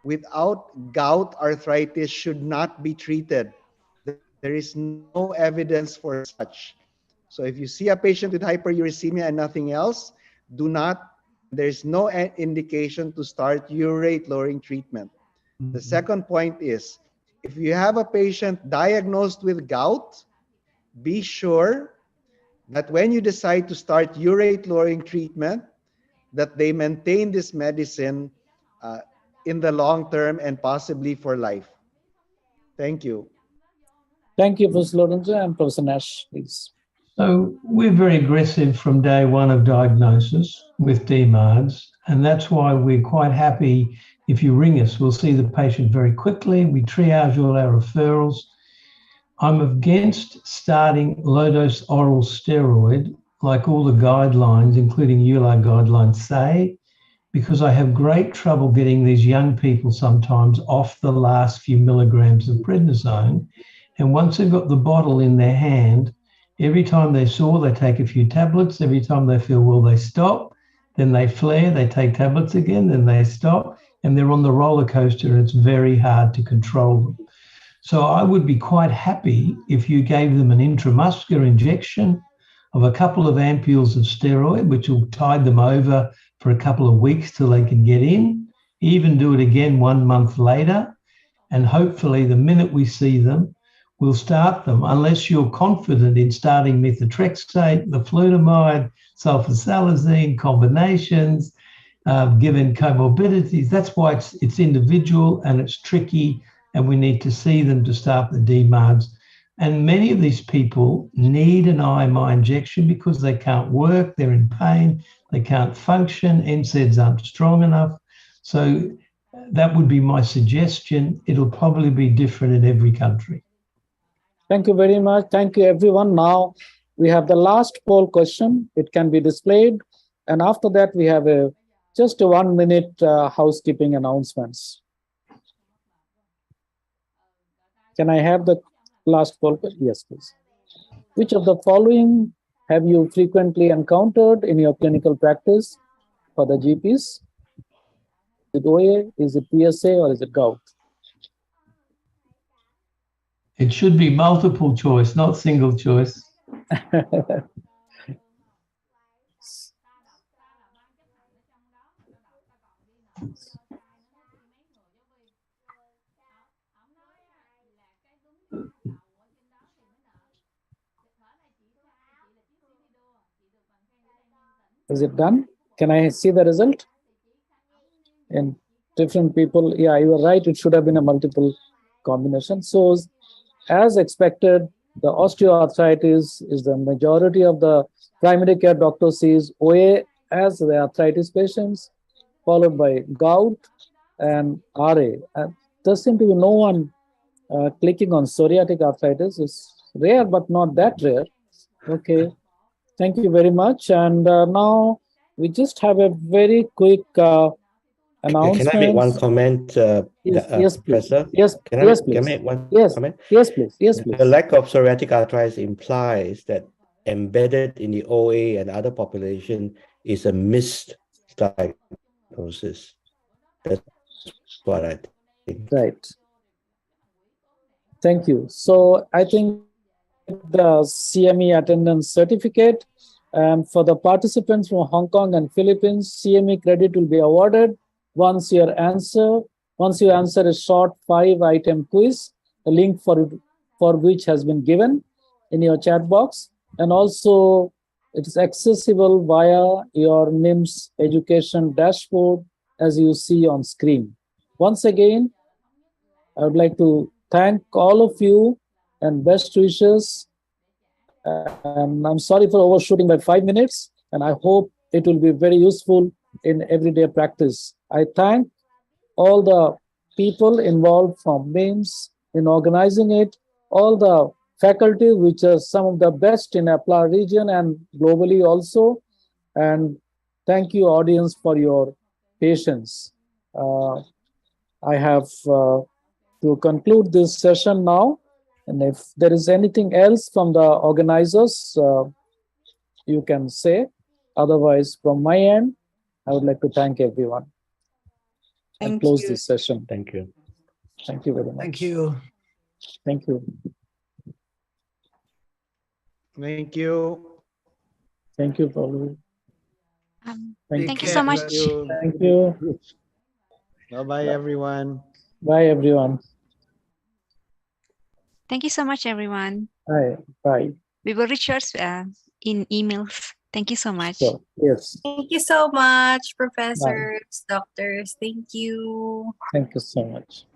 without gout arthritis should not be treated. There is no evidence for such. So if you see a patient with hyperuricemia and nothing else, there's no indication to start urate lowering treatment. The second point is, if you have a patient diagnosed with gout, be sure that when you decide to start urate lowering treatment, that they maintain this medicine in the long term and possibly for life. Thank you. Thank you, Professor Lorenzo, and Professor Nash, please. So we're very aggressive from day one of diagnosis with DMARDs, and that's why we're quite happy if you ring us. We'll see the patient very quickly. We triage all our referrals. I'm against starting low-dose oral steroid, like all the guidelines, including EULAR guidelines, say, because I have great trouble getting these young people sometimes off the last few milligrams of prednisone. And once they've got the bottle in their hand, every time they sore, they take a few tablets. Every time they feel well, they stop. Then they flare, they take tablets again, then they stop. And they're on the roller coaster, and it's very hard to control them. So I would be quite happy if you gave them an intramuscular injection of a couple of ampules of steroid, which will tide them over for a couple of weeks till they can get in, even do it again 1 month later. And hopefully the minute we see them, we'll start them, unless you're confident in starting methotrexate, leflunomide, sulfasalazine combinations, given comorbidities. That's why it's individual and it's tricky, and we need to see them to start the DMARDs. And many of these people need an IMI injection because they can't work, they're in pain, they can't function, NSAIDs aren't strong enough. So that would be my suggestion. It'll probably be different in every country. Thank you very much. Thank you, everyone. Now we have the last poll question. It can be displayed. And after that, we have just a 1 minute housekeeping announcements. Can I have the last poll? Yes, please. Which of the following have you frequently encountered in your clinical practice for the GPs? Is it OA, is it PSA, or is it gout? It should be multiple choice, not single choice. Is it done? Can I see the result? And different people, yeah, you are right. It should have been a multiple combination. So as expected, the osteoarthritis is the majority of the primary care doctor sees OA as the arthritis patients, followed by gout and RA. There seems to be no one clicking on psoriatic arthritis. It's rare, but not that rare. Okay, thank you very much. And now we just have a very quick announcement. Can I make one comment, yes, Professor? Yes, Can yes, I please. make one Yes, comment? yes, please. Yes, please. The lack of psoriatic arthritis implies that embedded in the OA and other population is a misdiagnosis. That's what I think. Right. Thank you. So I think the CME attendance certificate, and for the participants from Hong Kong and Philippines, CME credit will be awarded once you answer a short 5-item quiz, the link for which has been given in your chat box, and also it is accessible via your NIMS education dashboard as you see on screen. Once again, I would like to thank all of you and best wishes. And I'm sorry for overshooting by 5 minutes, and I hope it will be very useful in everyday practice. I thank all the people involved from NIMS in organizing it, all the faculty, which are some of the best in APLA region and globally also. And thank you, audience, for your patience. I have to conclude this session now. And if there is anything else from the organizers, you can say. Otherwise, from my end, I would like to thank everyone and close this session. Thank you. Thank you very much. Thank you. Thank you. Thank you. Thank you, Paul. Thank you so much. Thank you. Bye-bye, everyone. Bye, everyone. Thank you so much, everyone. Bye. Bye. We will reach yours in emails. Thank you so much. So, yes. Thank you so much, professors, doctors. Thank you. Thank you so much.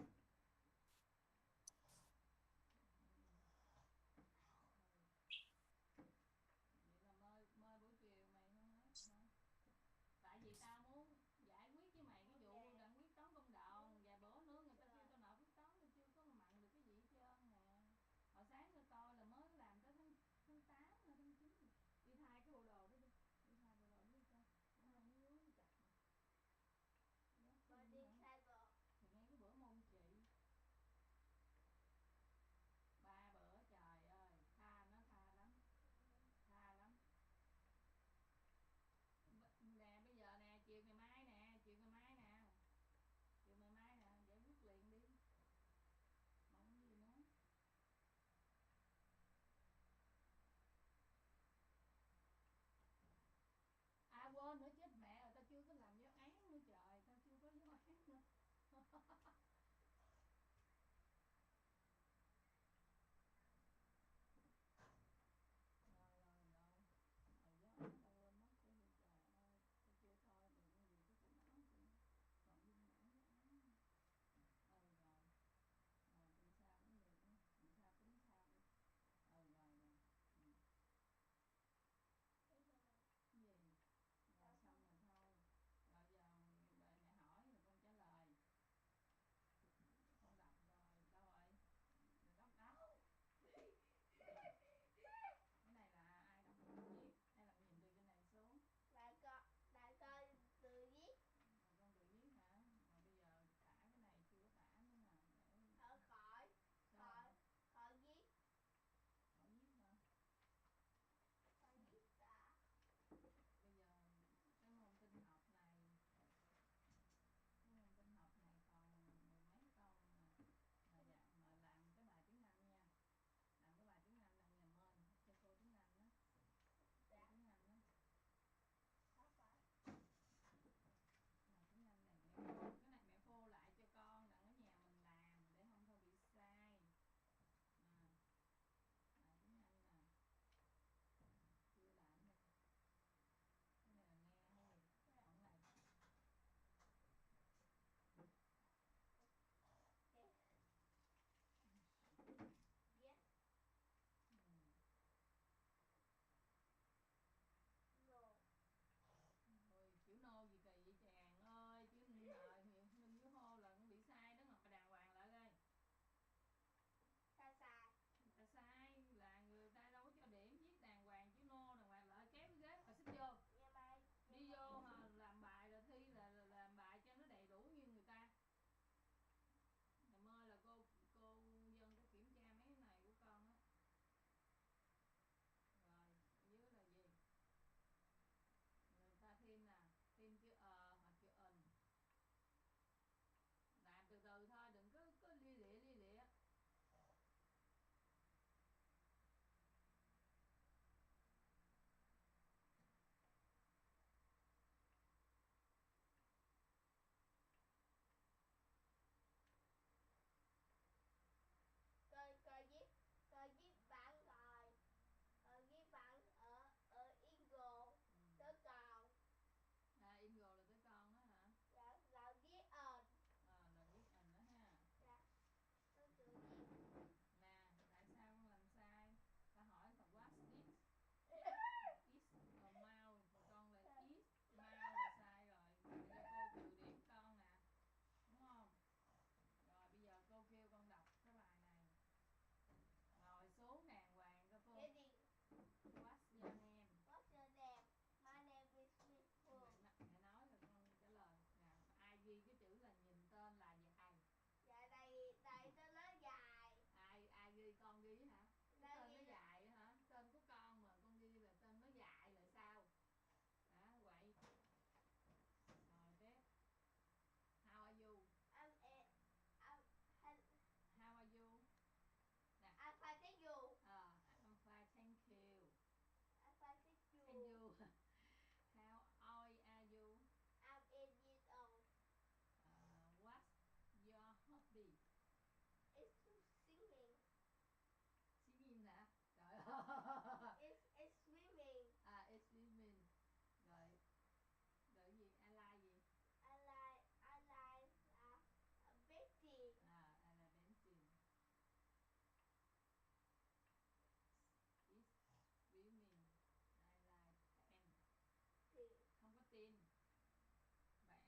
there you have